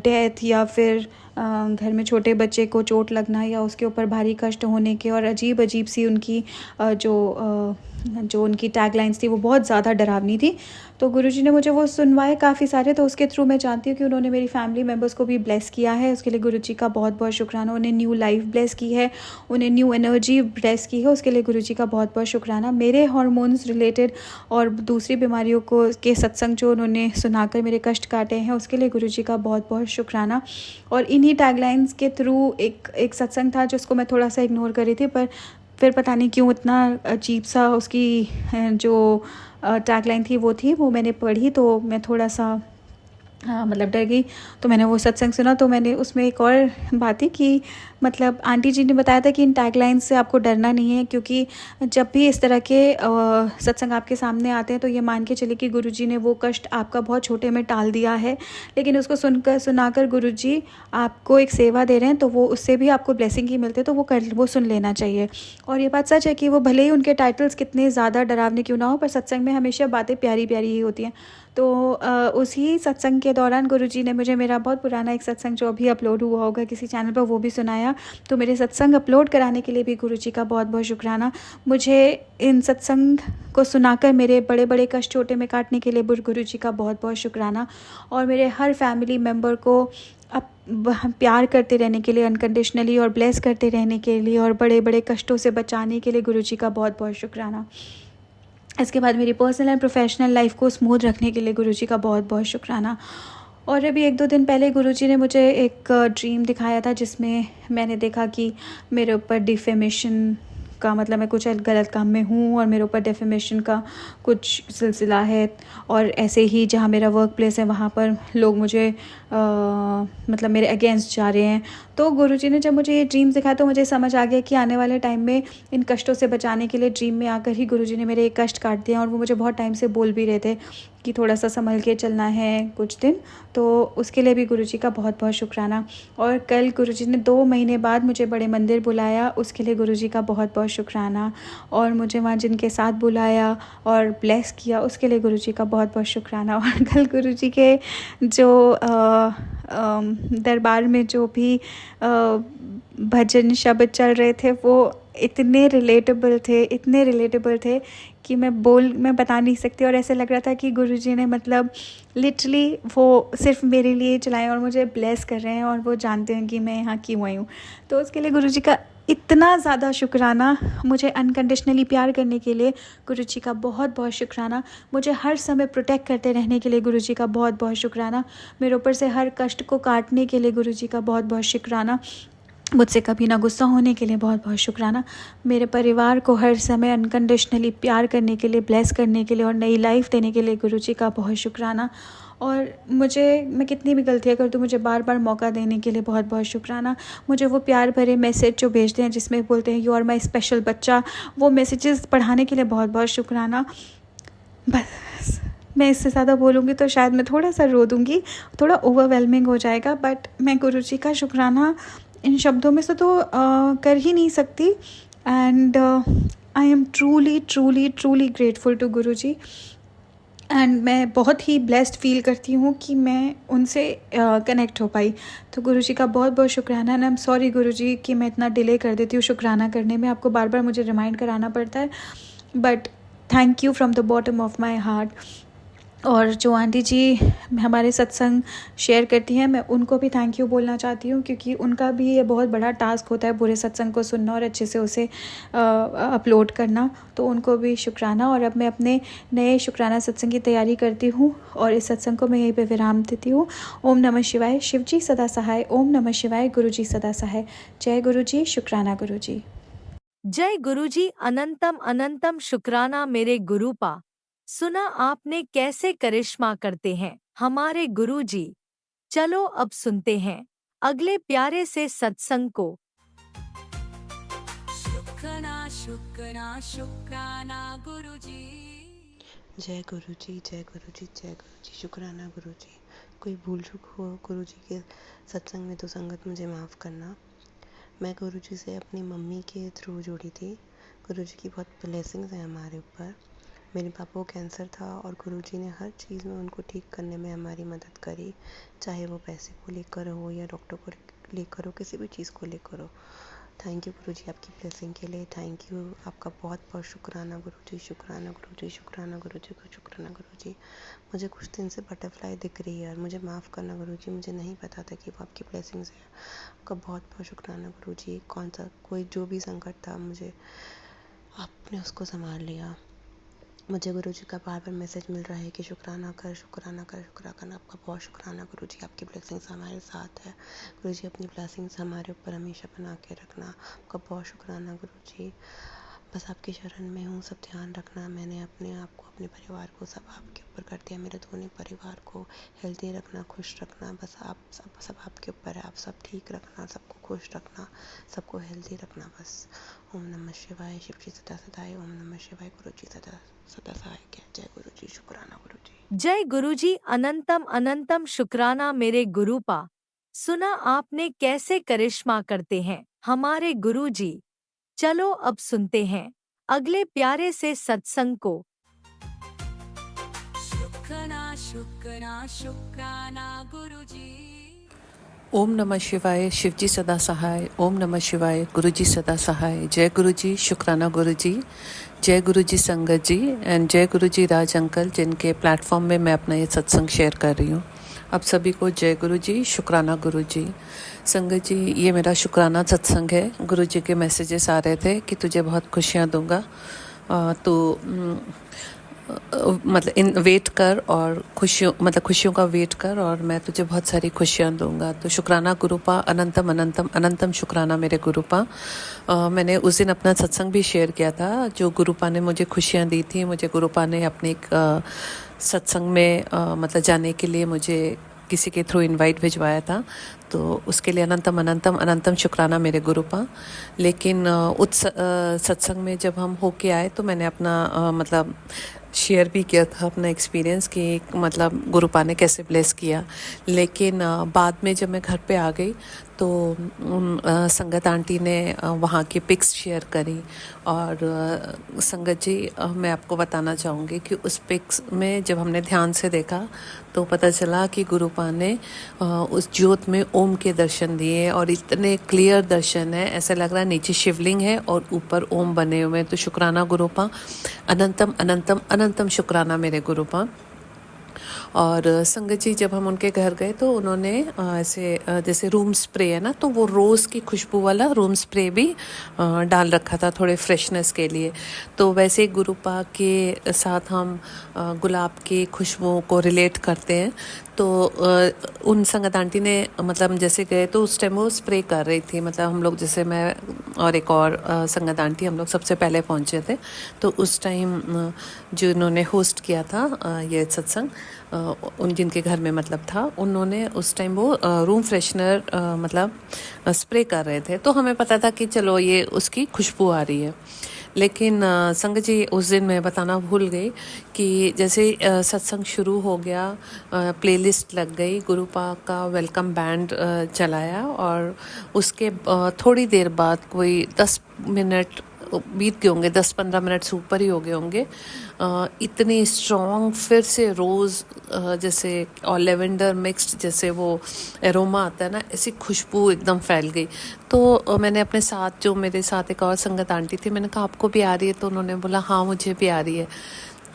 डेथ या फिर घर में छोटे बच्चे को चोट लगना या उसके ऊपर भारी कष्ट होने के, और अजीब सी उनकी जो उनकी टैगलाइंस थी वो बहुत ज़्यादा डरावनी थी। तो गुरुजी ने मुझे वो सुनवाए काफ़ी सारे, तो उसके थ्रू मैं जानती हूँ कि उन्होंने मेरी फैमिली मेम्बर्स को भी ब्लेस किया है। उसके लिए गुरुजी का बहुत बहुत शुक्राना। उन्हें न्यू लाइफ ब्लेस की है, उन्हें न्यू एनर्जी ब्लेस की है, उसके लिए गुरुजी का बहुत बहुत शुक्राना। मेरे हार्मोन्स रिलेटेड और दूसरी बीमारियों को के सत्संग जो उन्होंने सुनाकर मेरे कष्ट काटे हैं उसके लिए गुरुजी का बहुत बहुत शुक्राना। और इन्हीं टैगलाइंस के थ्रू एक सत्संग था जिसको मैं थोड़ा सा इग्नोर कर रही थी, पर फिर पता नहीं क्यों इतना अजीब सा उसकी जो टैगलाइन थी वो मैंने पढ़ी, तो मैं थोड़ा सा मतलब डर गई। तो मैंने वो सत्संग सुना, तो मैंने उसमें एक और बात थी कि मतलब आंटी जी ने बताया था कि इन टैगलाइन से आपको डरना नहीं है, क्योंकि जब भी इस तरह के सत्संग आपके सामने आते हैं तो ये मान के चले कि गुरुजी ने वो कष्ट आपका बहुत छोटे में टाल दिया है, लेकिन उसको सुनाकर गुरुजी आपको एक सेवा दे रहे हैं, तो वो उससे भी आपको ब्लेसिंग ही मिलते, तो वो सुन लेना चाहिए। और ये बात सच है कि वो भले ही उनके टाइटल्स कितने ज़्यादा डरावने क्यों ना हो, पर सत्संग में हमेशा बातें प्यारी ही होती हैं। तो उसी सत्संग के दौरान गुरुजी ने मुझे मेरा बहुत पुराना एक सत्संग जो अभी अपलोड हुआ होगा किसी चैनल पर वो भी सुनाया। तो मेरे सत्संग अपलोड कराने के लिए भी गुरुजी का बहुत बहुत शुक्राना। मुझे इन सत्संग को सुनाकर मेरे बड़े बड़े कष्ट छोटे में काटने के लिए गुरुजी का बहुत बहुत शुक्राना। और मेरे हर फैमिली मेम्बर को प्यार करते रहने के लिए अनकंडीशनली, और ब्लेस करते रहने के लिए, और बड़े बड़े कष्टों से बचाने के लिए गुरुजी का बहुत बहुत शुक्राना। इसके बाद मेरी पर्सनल एंड प्रोफेशनल लाइफ को स्मूथ रखने के लिए गुरुजी का बहुत बहुत शुक्राना। और अभी 1-2 दिन पहले गुरुजी ने मुझे एक ड्रीम दिखाया था जिसमें मैंने देखा कि मेरे ऊपर डिफेमेशन का मतलब मैं कुछ गलत काम में हूँ और मेरे ऊपर डिफेमेशन का कुछ सिलसिला है, और ऐसे ही जहाँ मेरा वर्क प्लेस है वहाँ पर लोग मुझे मतलब मेरे अगेंस्ट जा रहे हैं। तो गुरुजी ने जब मुझे ये ड्रीम दिखाया तो मुझे समझ आ गया कि आने वाले टाइम में इन कष्टों से बचाने के लिए ड्रीम में आकर ही गुरुजी ने मेरे एक कष्ट काट दिया, और वो मुझे बहुत टाइम से बोल भी रहे थे कि थोड़ा सा संभल के चलना है कुछ दिन, तो उसके लिए भी गुरुजी का बहुत बहुत शुक्राना। और कल गुरुजी ने 2 महीने बाद मुझे बड़े मंदिर बुलाया, उसके लिए गुरुजी का बहुत बहुत शुक्राना। और मुझे वहाँ जिनके साथ बुलाया और ब्लेस किया उसके लिए गुरुजी का बहुत बहुत शुक्राना। और कल गुरुजी के जो दरबार में जो भी भजन शब्द चल रहे थे वो इतने रिलेटेबल थे कि मैं बता नहीं सकती। और ऐसे लग रहा था कि गुरुजी ने मतलब लिटरली वो सिर्फ मेरे लिए चलाए और मुझे ब्लेस कर रहे हैं, और वो जानते हैं कि मैं यहाँ क्यों आई हूँ। तो उसके लिए गुरुजी का इतना ज़्यादा शुक्राना। मुझे अनकंडीशनली प्यार करने के लिए गुरुजी का बहुत बहुत शुक्राना। मुझे हर समय प्रोटेक्ट करते रहने के लिए गुरुजी का बहुत बहुत शुक्राना। मेरे ऊपर से हर कष्ट को काटने के लिए गुरुजी का बहुत बहुत शुक्राना। मुझसे कभी ना गुस्सा होने के लिए बहुत बहुत शुक्राना। मेरे परिवार को हर समय अनकंडीशनली प्यार करने के लिए, ब्लेस करने के लिए और नई लाइफ देने के लिए गुरुजी का बहुत शुक्राना। और मैं कितनी भी गलतियाँ कर दूँ मुझे बार बार मौका देने के लिए बहुत बहुत शुक्राना। मुझे वो प्यार भरे मैसेज जो भेजते हैं जिसमें बोलते हैं यू आर माई स्पेशल बच्चा, वो मैसेजेस पढ़ाने के लिए बहुत बहुत शुक्राना। बस मैं इससे ज़्यादा बोलूँगी तो शायद मैं थोड़ा सा रो दूँगी, थोड़ा ओवरवेलमिंग हो जाएगा, बट मैं गुरुजी का शुक्राना इन शब्दों में से तो कर ही नहीं सकती। And I am truly truly truly grateful to Guruji. And मैं बहुत ही ब्लेस्ड फील करती हूँ कि मैं उनसे कनेक्ट हो पाई। तो गुरुजी का बहुत बहुत शुक्राना। एंड आई एम सॉरी गुरुजी कि मैं इतना डिले कर देती हूँ शुक्राना करने में, आपको बार बार मुझे रिमाइंड कराना पड़ता है, but thank you from the bottom of my heart. और जो आंटी जी हमारे सत्संग शेयर करती हैं, मैं उनको भी थैंक यू बोलना चाहती हूँ, क्योंकि उनका भी ये बहुत बड़ा टास्क होता है पूरे सत्संग को सुनना और अच्छे से उसे अपलोड करना। तो उनको भी शुक्राना। और अब मैं अपने नए शुक्राना सत्संग की तैयारी करती हूँ और इस सत्संग को मैं यहीं पे विराम देती हूँ। ओम नमः शिवाय। शिव जी सदा सहाय। ओम नमः शिवाय। गुरु जी सदा सहाय। जय गुरु जी। शुक्राना गुरु जी। जय गुरुजी। अनंतम अनंतम शुक्राना मेरे गुरुपा। सुना आपने कैसे करिश्मा करते हैं हमारे गुरुजी। चलो अब सुनते हैं अगले प्यारे से सत्संग को। शुक्राना शुक्राना शुक्राना गुरुजी। जय गुरुजी, जय गुरुजी, जय गुरुजी। शुक्राना गुरुजी। कोई भूल चूक हो गुरुजी के सत्संग में तो संगत मुझे माफ़ करना। मैं गुरुजी से अपनी मम्मी के थ्रू जुड़ी थी। गुरुजी की बहुत ब्लेसिंग्स हैं हमारे ऊपर। मेरे पापा को कैंसर था और गुरुजी ने हर चीज़ में उनको ठीक करने में हमारी मदद करी, चाहे वो पैसे को लेकर हो या डॉक्टर को लेकर हो, किसी भी चीज़ को लेकर हो। थैंक यू गुरुजी आपकी ब्लेसिंग के लिए। थैंक यू, आपका बहुत बहुत शुक्राना गुरुजी। शुक्राना गुरुजी, शुक्राना गुरुजी को शुक्राना गुरुजी। मुझे कुछ दिन से बटरफ्लाई दिख रही है और मुझे माफ़ करना गुरुजी, मुझे नहीं पता था कि वो आपकी ब्लेसिंग्स है। आपका बहुत बहुत शुक्राना गुरुजी। कौन सा कोई जो भी संकट था, मुझे आपने उसको संभाल लिया। मुझे गुरुजी का बार बार मैसेज मिल रहा है कि शुक्राना कर, शुक्राना कर, शुक्राना करना। आपका बहुत शुक्राना गुरुजी, आपकी ब्लेसिंग्स हमारे साथ है। गुरुजी अपनी ब्लेसिंग्स हमारे ऊपर हमेशा बना के रखना। आपका बहुत शुक्राना गुरुजी। बस आपकी शरण में हूँ, सब ध्यान रखना। मैंने अपने आप को, अपने परिवार को सब आपके ऊपर कर दिया। मेरे दोनों परिवार को हेल्दी रखना, खुश रखना। बस आप सब आपके ऊपर है। आप सब ठीक रखना, सबको खुश रखना, सबको हेल्दी रखना बस। ओम नमः शिवाय। शिव जी सदा सदाय। ओम नमः शिवाय। गुरु जी सदा सदा सहाय। जय गुरु जी। शुक्राना गुरु जी। जय गुरुजी। अनंतम अनंतम शुक्राना मेरे गुरुपा। सुना आपने कैसे करिश्मा करते हैं हमारे गुरुजी। चलो अब सुनते हैं अगले प्यारे से सत्संग को। शुक्राना शुक्राना शुक्राना गुरुजी। ओम नमः शिवाय। शिवजी सदा सहाय। ओम नमः शिवाय। गुरुजी सदा सहाय। जय गुरुजी। शुक्राना गुरुजी। जय गुरुजी संगत जी एंड जय गुरुजी राज अंकल, जिनके प्लेटफॉर्म में मैं अपना ये सत्संग शेयर कर रही हूँ। आप सभी को जय गुरुजी। शुक्राना गुरुजी। संगत जी, ये मेरा शुक्राना सत्संग है। गुरुजी के मैसेजेस आ रहे थे कि तुझे बहुत खुशियाँ दूंगा, तो मतलब इन वेट कर और खुशियों का वेट कर और मैं तुझे बहुत सारी खुशियाँ दूंगा। तो शुक्राना गुरुपा। अनंतम अनंतम अनंतम शुक्राना मेरे गुरुपा। मैंने उस दिन अपना सत्संग भी शेयर किया था, जो गुरुपा ने मुझे खुशियाँ दी थी। मुझे गुरुपा ने अपने एक सत्संग में मतलब जाने के लिए मुझे किसी के थ्रू इनवाइट भिजवाया था, तो उसके लिए अनंतम अनंतम अनंतम शुक्राना मेरे गुरुपा। लेकिन उस सत्संग में जब हम होके आए तो मैंने अपना मतलब शेयर भी किया था अपना एक्सपीरियंस कि मतलब गुरुपा ने कैसे ब्लेस किया। लेकिन बाद में जब मैं घर पे आ गई तो संगत आंटी ने वहाँ की पिक्स शेयर करी और संगत जी मैं आपको बताना चाहूँगी कि उस पिक्स में जब हमने ध्यान से देखा तो पता चला कि गुरुपा ने उस ज्योत में ओम के दर्शन दिए और इतने क्लियर दर्शन है, ऐसा लग रहा है नीचे शिवलिंग है और ऊपर ओम बने हुए हैं। तो शुक्राना गुरुपा। अनंतम अनंतम अनंतम शुक्राना मेरे गुरुपा। और संगत जी जब हम उनके घर गए तो उन्होंने ऐसे जैसे रूम स्प्रे है ना, तो वो रोज़ की खुशबू वाला रूम स्प्रे भी डाल रखा था थोड़े फ्रेशनेस के लिए। तो वैसे गुरुपा के साथ हम गुलाब की खुशबुओं को रिलेट करते हैं। तो उन संगत आंटी ने मतलब जैसे गए तो उस टाइम वो स्प्रे कर रही थी, मतलब हम लोग जैसे मैं और एक और संगत आंटी हम लोग सबसे पहले पहुंचे थे। तो उस टाइम जो इन्होंने होस्ट किया था ये सत्संग, उन जिनके घर में मतलब था, उन्होंने उस टाइम वो रूम फ्रेशनर मतलब स्प्रे कर रहे थे। तो हमें पता था कि चलो ये उसकी खुशबू आ रही है। लेकिन संगत जी उस दिन मैं बताना भूल गई कि जैसे सत्संग शुरू हो गया, प्लेलिस्ट लग गई, गुरुपा का वेलकम बैंड चलाया और उसके थोड़ी देर बाद कोई 10 मिनट बीत गए होंगे, 10-15 मिनट से ऊपर ही हो गए होंगे, इतनी स्ट्रॉन्ग फिर से रोज़ जैसे और लेवेंडर मिक्स्ड जैसे वो एरोमा आता है ना, ऐसी खुशबू एकदम फैल गई। तो मैंने अपने साथ, जो मेरे साथ एक और संगत आंटी थी, मैंने कहा आपको भी आ रही है? तो उन्होंने बोला हाँ मुझे भी आ रही है।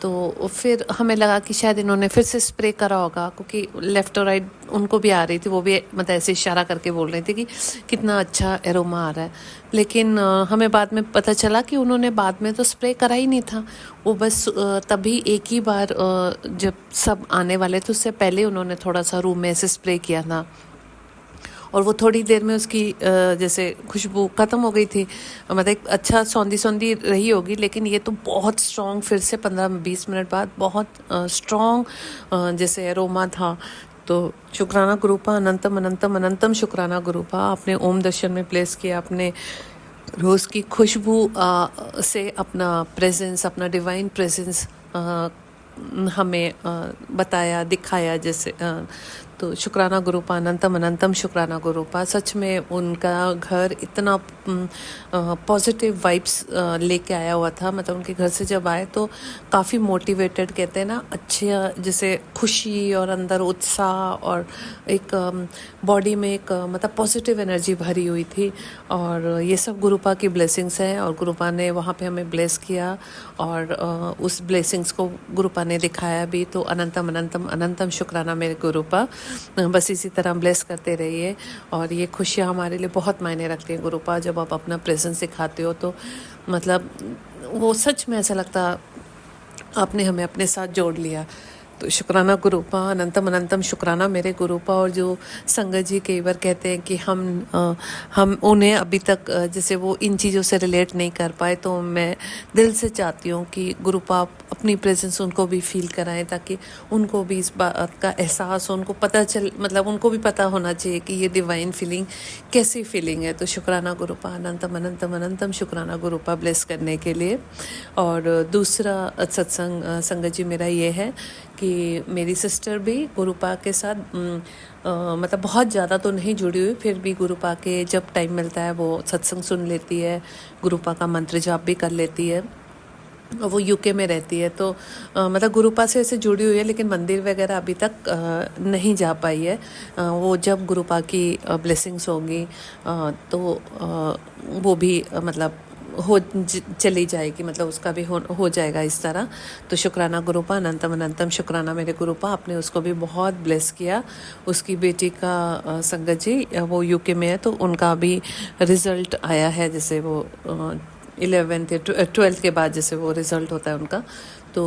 तो फिर हमें लगा कि शायद इन्होंने फिर से स्प्रे करा होगा, क्योंकि लेफ़्ट और राइट उनको भी आ रही थी, वो भी मतलब ऐसे इशारा करके बोल रही थी कि कितना अच्छा एरोमा आ रहा है। लेकिन हमें बाद में पता चला कि उन्होंने बाद में तो स्प्रे करा ही नहीं था, वो बस तभी एक ही बार जब सब आने वाले थे उससे पहले उन्होंने थोड़ा सा रूम में ऐसे स्प्रे किया था और वो थोड़ी देर में उसकी जैसे खुशबू ख़त्म हो गई थी। मतलब एक अच्छा सौंधी सौंधी रही होगी, लेकिन ये तो बहुत स्ट्रॉन्ग, फिर से 15-20 मिनट बाद बहुत स्ट्रॉन्ग जैसे एरोमा था। तो शुक्राना गुरुपा, अनंतम अनंतम अनंतम शुक्राना गुरुपा। आपने ओम दर्शन में प्लेस किया, अपने रोज़ की खुशबू से अपना प्रेजेंस, अपना डिवाइन प्रेजेंस हमें बताया, दिखाया जैसे। तो शुक्राना गुरुपा, अनंतम अनंतम शुक्राना गुरुपा। सच में उनका घर इतना पॉजिटिव वाइब्स लेके आया हुआ था। मतलब उनके घर से जब आए तो काफ़ी मोटिवेटेड, कहते हैं ना, अच्छे जैसे खुशी और अंदर उत्साह और एक बॉडी में एक मतलब पॉजिटिव एनर्जी भरी हुई थी। और ये सब गुरुपा की ब्लेसिंग्स हैं और गुरुपा ने वहाँ पे हमें ब्लेस किया और उस ब्लेसिंग्स को गुरुपा ने दिखाया भी। तो अनंतम अनंतम अनंतम शुक्राना मेरे गुरुपा। बस इसी तरह ब्लेस करते रहिए और ये खुशियाँ हमारे लिए बहुत मायने रखती हैं गुरुपा। जब आप अपना प्रेजेंस दिखाते हो तो मतलब वो सच में ऐसा लगता आपने हमें अपने साथ जोड़ लिया। तो शुक्राना गुरुपा, अनंतम अनंतम शुक्राना मेरे गुरुपा। और जो संगत जी कई बार कहते हैं कि हम उन्हें अभी तक जैसे वो इन चीज़ों से रिलेट नहीं कर पाए, तो मैं दिल से चाहती हूँ कि गुरुपा अपनी प्रेजेंस उनको भी फील कराएं, ताकि उनको भी इस बात का एहसास हो, उनको पता चल, मतलब उनको भी पता होना चाहिए कि ये डिवाइन फीलिंग कैसी फीलिंग है। तो शुक्राना गुरुपा, अनंतम अनंतम अनंतम शुक्राना गुरुपा ब्लेस करने के लिए। और दूसरा सत्संग संगत जी मेरा ये है कि मेरी सिस्टर भी गुरुपा के साथ मतलब बहुत ज़्यादा तो नहीं जुड़ी हुई, फिर भी गुरुपा के जब टाइम मिलता है वो सत्संग सुन लेती है, गुरुपा का मंत्र जाप भी कर लेती है। वो यूके में रहती है, तो मतलब गुरुपा से ऐसे जुड़ी हुई है, लेकिन मंदिर वगैरह अभी तक नहीं जा पाई है। वो जब गुरुपा की ब्लेसिंग्स होंगी तो वो भी मतलब चली जाएगी, मतलब उसका भी हो जाएगा इस तरह। तो शुक्राना गुरुपा, अनंतम अनंतम शुक्राना मेरे गुरुपा। आपने उसको भी बहुत ब्लेस किया। उसकी बेटी का संगत जी वो यूके में है, तो उनका भी रिज़ल्ट आया है, जैसे वो 11th या 12th के बाद जैसे वो रिज़ल्ट होता है उनका, तो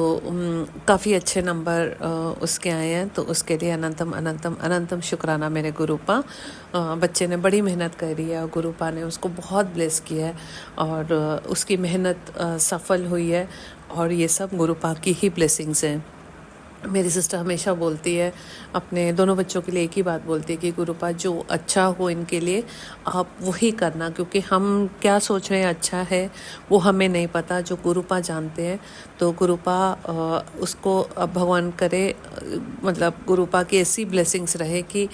काफ़ी अच्छे नंबर उसके आए हैं। तो उसके लिए अनंतम अनंतम अनंतम शुक्राना मेरे गुरुपा। बच्चे ने बड़ी मेहनत करी है और गुरुपा ने उसको बहुत ब्लेस किया है और उसकी मेहनत सफल हुई है और ये सब गुरुपा की ही ब्लेसिंग्स हैं। मेरी सिस्टर हमेशा बोलती है, अपने दोनों बच्चों के लिए एक ही बात बोलती है कि गुरुपा जो अच्छा हो इनके लिए आप वही करना, क्योंकि हम क्या सोच रहे हैं अच्छा है वो हमें नहीं पता, जो गुरुपा जानते हैं। तो गुरुपा उसको अब भगवान करे, मतलब गुरुपा की ऐसी ब्लेसिंग्स रहे कि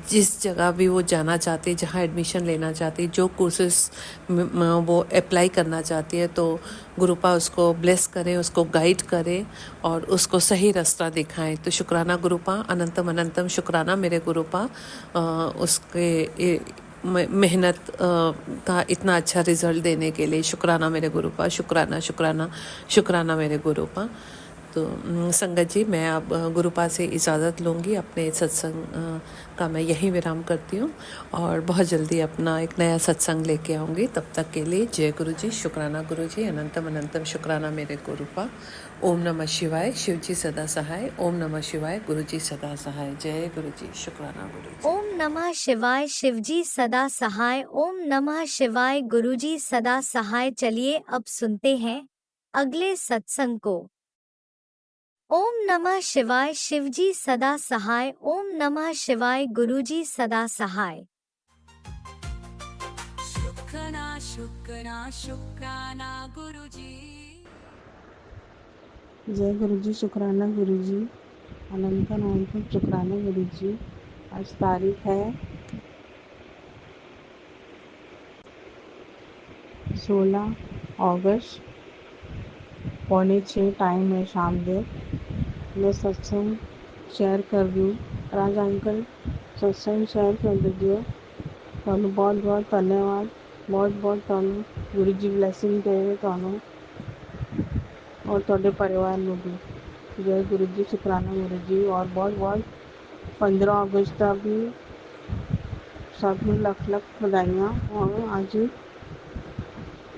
जिस जगह भी वो जाना चाहती है, जहाँ एडमिशन लेना चाहती है, जो कोर्सेस वो अप्लाई करना चाहती है, तो गुरुपा उसको ब्लेस करें, उसको गाइड करें और उसको सही रास्ता दिखाएं। तो शुक्राना गुरुपा, अनंतम अनंतम शुक्राना मेरे गुरुपा। उसके मेहनत का इतना अच्छा रिज़ल्ट देने के लिए शुक्राना मेरे गुरुपा। शुक्राना शुक्राना शुक्राना मेरे गुरुपा। तो संगत जी, मैं अब गुरुपा से इजाज़त लूँगी, अपने सत्संग का मैं यहीं विराम करती हूँ और बहुत जल्दी अपना एक नया सत्संग लेके आऊँगी। तब तक के लिए जय गुरु जी, शुक्राना गुरु जी, अनंतम अनंतम शुक्राना मेरे गुरुपा। ओम नमः शिवाय, शिव जी सदा सहाय। ओम नमः शिवाय, गुरु जी सदा सहाय। जय गुरु जी, शुक्राना गुरु जी। ओम नमः शिवाय, शिवजी सदा सहाय। ओम नमः शिवाय, गुरुजी सदा सहाय। चलिए अब सुनते हैं अगले सत्संग को। ओम नमः शिवाय, शिवजी सदा सहाय। ओम नमः शिवाय, गुरुजी सदा सहाय। शुक्राना शुक्राना गुरु जी। जय गुरु जी, शुक्राना गुरु जी, अनंत अनंत शुक्राना गुरु जी। आज तारीख है 16 अगस्त, 5:45 टाइम है शाम के। मैं सत्संग शेयर कर रही हूँ। राजा अंकल सत्संग शेयर कर दीजिए। ਤੁਹਾਨੂੰ बहुत बहुत धन्यवाद, बहुत बहुत ਤੁਹਾਨੂੰ गुरु जी ब्लैसिंग देवे ਤੁਹਾਨੂੰ और ਤੁਹਾਡੇ परिवार ਨੂੰ भी। जय गुरु जी, शुक्राना गुरु जी। और बहुत बहुत 15 अगस्त का भी सब ਨੂੰ ਲੱਖ ਲੱਖ ਵਧਾਈਆਂ। और आज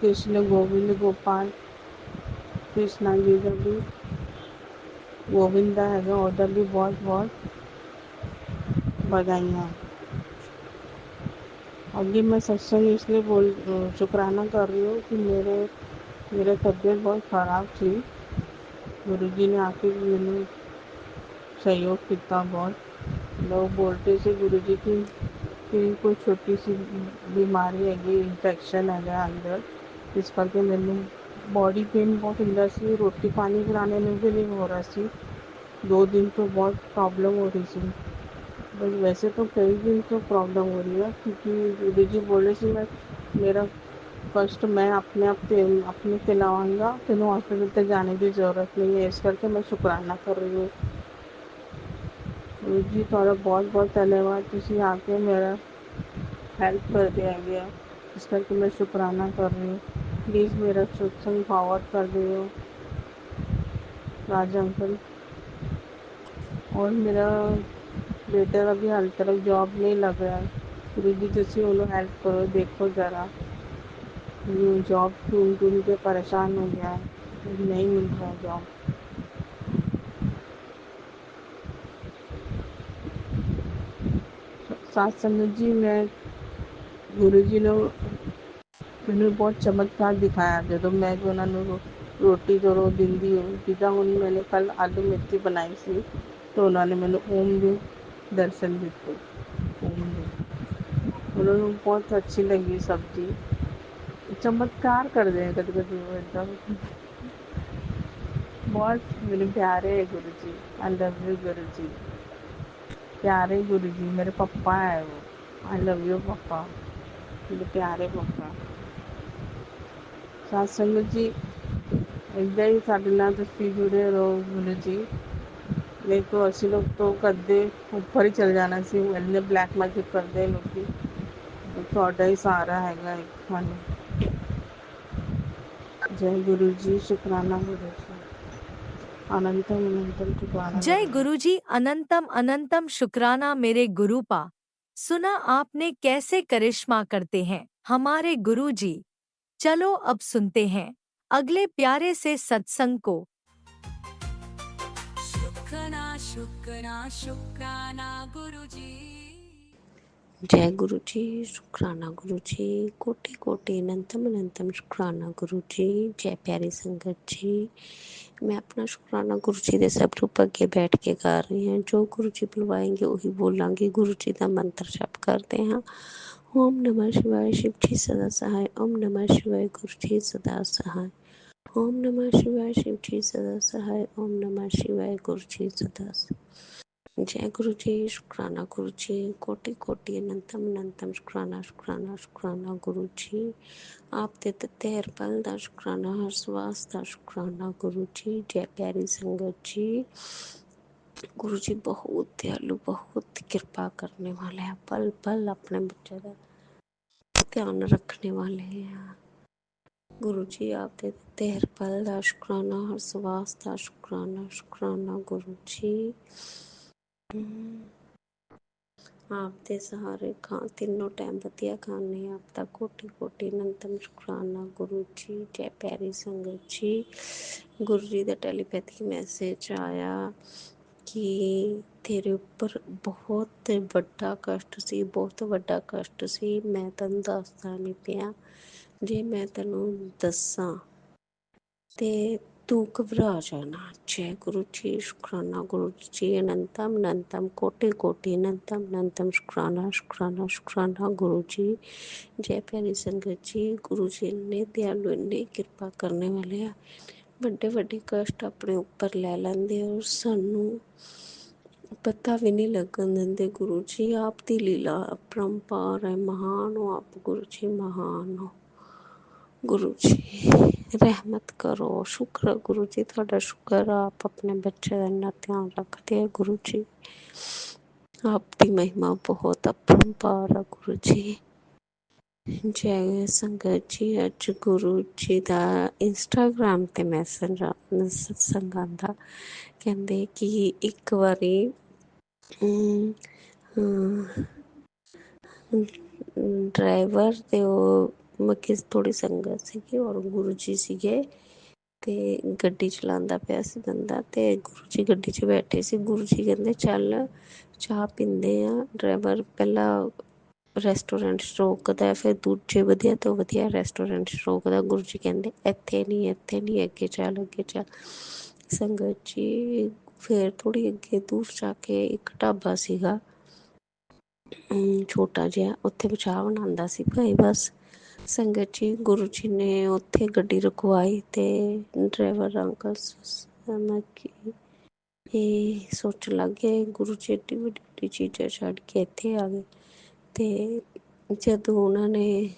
कृष्ण गोविंद गोपाल कृष्णा जी का भी गोविंदा हैगा, ਉਹਦਾ भी बहुत बहुत ਵਧਾਈਆਂ। अभी मैं सत्संग इसलिए शुक्राना कर रही हूँ कि मेरा तबीयत बहुत ख़राब थी। गुरु जी ने आके मैंने सहयोग किया बहुत। लोग बोलते थे गुरु जी की कोई छोटी सी बीमारी हैगी, इन्फेक्शन हैगा अंदर, इस करके मैंने बॉडी पेन बहुत अंदर से रोटी पानी बनाने में भी नहीं हो रहा सी। 2 दिन तो बहुत प्रॉब्लम हो रही थी। बस वैसे तो कई दिन तो प्रॉब्लम हो रही है, क्योंकि गुरु जी बोले कि मेरा कष्ट मैं अपने खिलाऊंगा, तेनों हॉस्पिटल तक जाने की ज़रूरत नहीं है। इस करके मैं शुक्राना कर रही हूँ। गुरु जी थोड़ा बहुत बहुत धन्यवाद, तुसी आके मेरा हेल्प कर दिया गया। इस करके मैं शुक्राना कर रही हूँ। प्लीज़ मेरा सत्संग फॉरवर्ड कर दियो राजा अंकल। और मेरा बेटे का भी हाल तक जॉब नहीं लग रहा है। गुरु जी तुसी उन्हें हेल्प करो, देखो ज़रा जॉब ढूंढ के परेशान हो गया है, नहीं मिल रहा है जॉब। सत्संग जी मैं गुरु जी ने ਮੈਨੂੰ ਬਹੁਤ ਚਮਤਕਾਰ ਦਿਖਾਇਆ ਜਦੋਂ ਮੈਂ ਉਹਨਾਂ ਨੂੰ ਰੋਟੀ ਜਦੋਂ ਦਿੰਦੀ ਹਾਂ। ਜਿੱਦਾਂ ਹੁਣ ਮੈंने ਕੱਲ ਆਲੂ ਮੇਥੀ ਬਣਾਈ ਸੀ ਤਾਂ ਉਹਨਾਂ ਨੇ ਮੈਨੂੰ ਓਮ ਦੇ ਦਰਸ਼ਨ ਦਿੱਤੇ। ਓਮ ਦੇ ਉਹਨਾਂ ਨੂੰ ਬਹੁਤ ਅੱਛੀ ਲੱਗੀ ਸਬਜ਼ੀ। चमत्कार कर दें कभी कभी वो एकदम बहुत मेरे प्यारे है गुरु जी। आई लव यू गुरु जी, प्यारे गुरु जी मेरे पप्पा है वो। आई लव यू पप्पा, मेरे प्यारे पप्पा। सत्संग जी ਇੱਦਾਂ ਹੀ ਸਾਡੇ ਨਾਲ ਤੁਸੀਂ ਜੁੜੇ ਰਹੋ ਗੁਰੂ ਜੀ। ਨਹੀਂ ਤਾਂ ਅਸੀਂ ਲੋਕ ਤੋਂ ਕਦੇ ਉੱਪਰ ਹੀ ਚਲ ਜਾਣਾ ਸੀ। ਇੰਨੇ ਬਲੈਕ ਮੈਜਿਕ ਕਰਦੇ ਲੋਕੀ, ਤੁਹਾਡਾ ਹੀ ਸਹਾਰਾ ਹੈਗਾ ਇੱਕ ਸਾਨੂੰ। जय गुरु जी, शुक्राना गुरु जी, अनंतम अनंतम शुक्राना जय गुरु जी। गुरु जी, अनंतम अनंतम शुक्राना मेरे गुरुपा। सुना आपने कैसे करिश्मा करते हैं हमारे गुरु जी। चलो अब सुनते हैं अगले प्यारे से सत्संग को। शुक्राना गुरु जी। जय गुरु जी, शुक्राना गुरु जी, कोटि कोटि अनंतम अनंतम शुक्राना गुरु जी। जय प्यारी संगत जी, मैं अपना शुक्राना गुरु जी के स्वरूप अगे बैठ के कर रही हूँ। जो गुरु जी बुलवाएंगे वही बोलांगे। गुरु जी का मंत्र जप करते हैं। ओम नमः शिवाय, शिव जी सदा सहाय। ओम नमः शिवाय, गुरु जी सदा सहाय। ओम नमः शिवाय, शिव जी सदा सहाय। ओम नमः शिवाय, गुरु जी सदा सहाय। जय गुरु जी, शुक्राना गुरु जी, कोटि कोटि अनंतम अनंतम शुक्राना शुक्राना शुक्राना गुरु जी। आप दे ਦਿੱਤੇ हर पल ਦਾ शुक्राना, हर श्वास ਦਾ शुक्राना गुरु जी। जय प्यारी संगत जी, गुरु जी बहुत दयालु, बहुत कृपा करने वाले हैं। पल पल अपने बच्चे का ध्यान रखने वाले हैं। गुरु जी आप दे ਦਿੱਤੇ हर पल ਦਾ शुक्राना, हर श्वास ਦਾ शुक्राना शुक्राना गुरु जी। आप दे सहारे तीनों टाइम वधिया खाने, आपका कोटि कोटि अनंतम शुक्राना गुरु जी। जय प्यारी संगत जी, गुरु जी का टैलीपैथिक मैसेज आया कि तेरे उपर बहुत वड्डा कष्ट सी, बहुत वड्डा कष्ट सी। मैं तैनूं दसदा नहीं पिया, जे मैं तैनूं दसां ते तू घबरा जाना। जय गुरु जी, शुक्राना गुरु जी, अनंतम अनंतम कोटि कोटि अनंतम अनंतम शुक्राना शुक्राना शुक्राना गुरु जी। जय प्यारी संगत जी, गुरु जी इन्ने दयालु, इन्ने किरपा करने वाले आ, ਵੱਡੇ ਵੱਡੇ ਕਸ਼ਟ ਆਪਣੇ ਉੱਪਰ ਲੈ ਲੈਂਦੇ ਔਰ ਸਾਨੂੰ ਪਤਾ ਵੀ ਨਹੀਂ ਲੱਗਣ ਦਿੰਦੇ। ਗੁਰੂ ਜੀ ਆਪ ਦੀ ਲੀਲਾ ਅਪਰੰਪਾਰ ਹੈ, ਮਹਾਨ ਹੋ ਆਪ ਗੁਰੂ ਜੀ, ਮਹਾਨ ਹੋ ਗੁਰੂ ਜੀ, ਰਹਿਮਤ ਕਰੋ। ਸ਼ੁਕਰ ਹੈ ਗੁਰੂ ਜੀ, ਤੁਹਾਡਾ ਸ਼ੁਕਰ ਆਪ ਆਪਣੇ ਬੱਚੇ ਦਾ ਇੰਨਾ ਧਿਆਨ ਰੱਖਦੇ ਆ ਗੁਰੂ ਜੀ। ਆਪ ਦੀ ਮਹਿਮਾ ਬਹੁਤ ਅਪਰੰਪਾਰ ਹੈ ਗੁਰੂ ਜੀ। ਜੈ ਸੰਗਤ ਜੀ, ਅੱਜ ਗੁਰੂ ਜੀ ਦਾ ਇੰਸਟਾਗ੍ਰਾਮ 'ਤੇ ਮੈਸੇਜ ਸਤਸੰਗ ਆਉਂਦਾ, ਕਹਿੰਦੇ ਕਿ ਇੱਕ ਵਾਰੀ ਡਰਾਈਵਰ ਅਤੇ ਉਹ ਕਿਸ ਥੋੜ੍ਹੀ ਸੰਗਤ ਸੀਗੀ ਔਰ ਗੁਰੂ ਜੀ ਸੀਗੇ ਅਤੇ ਗੱਡੀ ਚਲਾਉਂਦਾ ਪਿਆ ਸੀ ਬੰਦਾ, ਅਤੇ ਗੁਰੂ ਜੀ ਗੱਡੀ 'ਚ ਬੈਠੇ ਸੀ। ਗੁਰੂ ਜੀ ਕਹਿੰਦੇ ਚੱਲ ਚਾਹ ਪੀਂਦੇ ਆ। ਡਰਾਈਵਰ ਪਹਿਲਾਂ ਰੈਸਟੋਰੈਂਟ 'ਚ ਰੋਕਦਾ, ਫਿਰ ਦੂਜੇ ਵਧੀਆ ਤੋਂ ਵਧੀਆ ਰੈਸਟੋਰੈਂਟ 'ਚ ਰੋਕਦਾ। ਗੁਰੂ ਜੀ ਕਹਿੰਦੇ ਇੱਥੇ ਨਹੀਂ, ਇੱਥੇ ਨਹੀਂ, ਅੱਗੇ ਚੱਲ, ਅੱਗੇ ਚੱਲ। ਸੰਗਤ ਜੀ ਫਿਰ ਥੋੜ੍ਹੀ ਅੱਗੇ ਦੂਰ ਜਾ ਕੇ ਇੱਕ ਢਾਬਾ ਸੀਗਾ ਛੋਟਾ ਜਿਹਾ, ਉੱਥੇ ਚਾਹ ਬਣਾਉਂਦਾ ਸੀ ਭਾਈ ਬਸ। ਸੰਗਤ ਜੀ ਗੁਰੂ ਜੀ ਨੇ ਉੱਥੇ ਗੱਡੀ ਰੁਕਵਾਈ ਅਤੇ ਡਰਾਈਵਰ ਅੰਕਲ ਸਮਝ ਕੇ ਇਹ ਸੋਚਣ ਲੱਗ ਗਏ ਗੁਰੂ ਜੀ ਐਡੀ ਵੱਡੀ ਚੀਜ਼ਾਂ ਛੱਡ ਕੇ ਇੱਥੇ ਆ ਗਏ। ਅਤੇ ਜਦੋਂ ਉਹਨਾਂ ਨੇ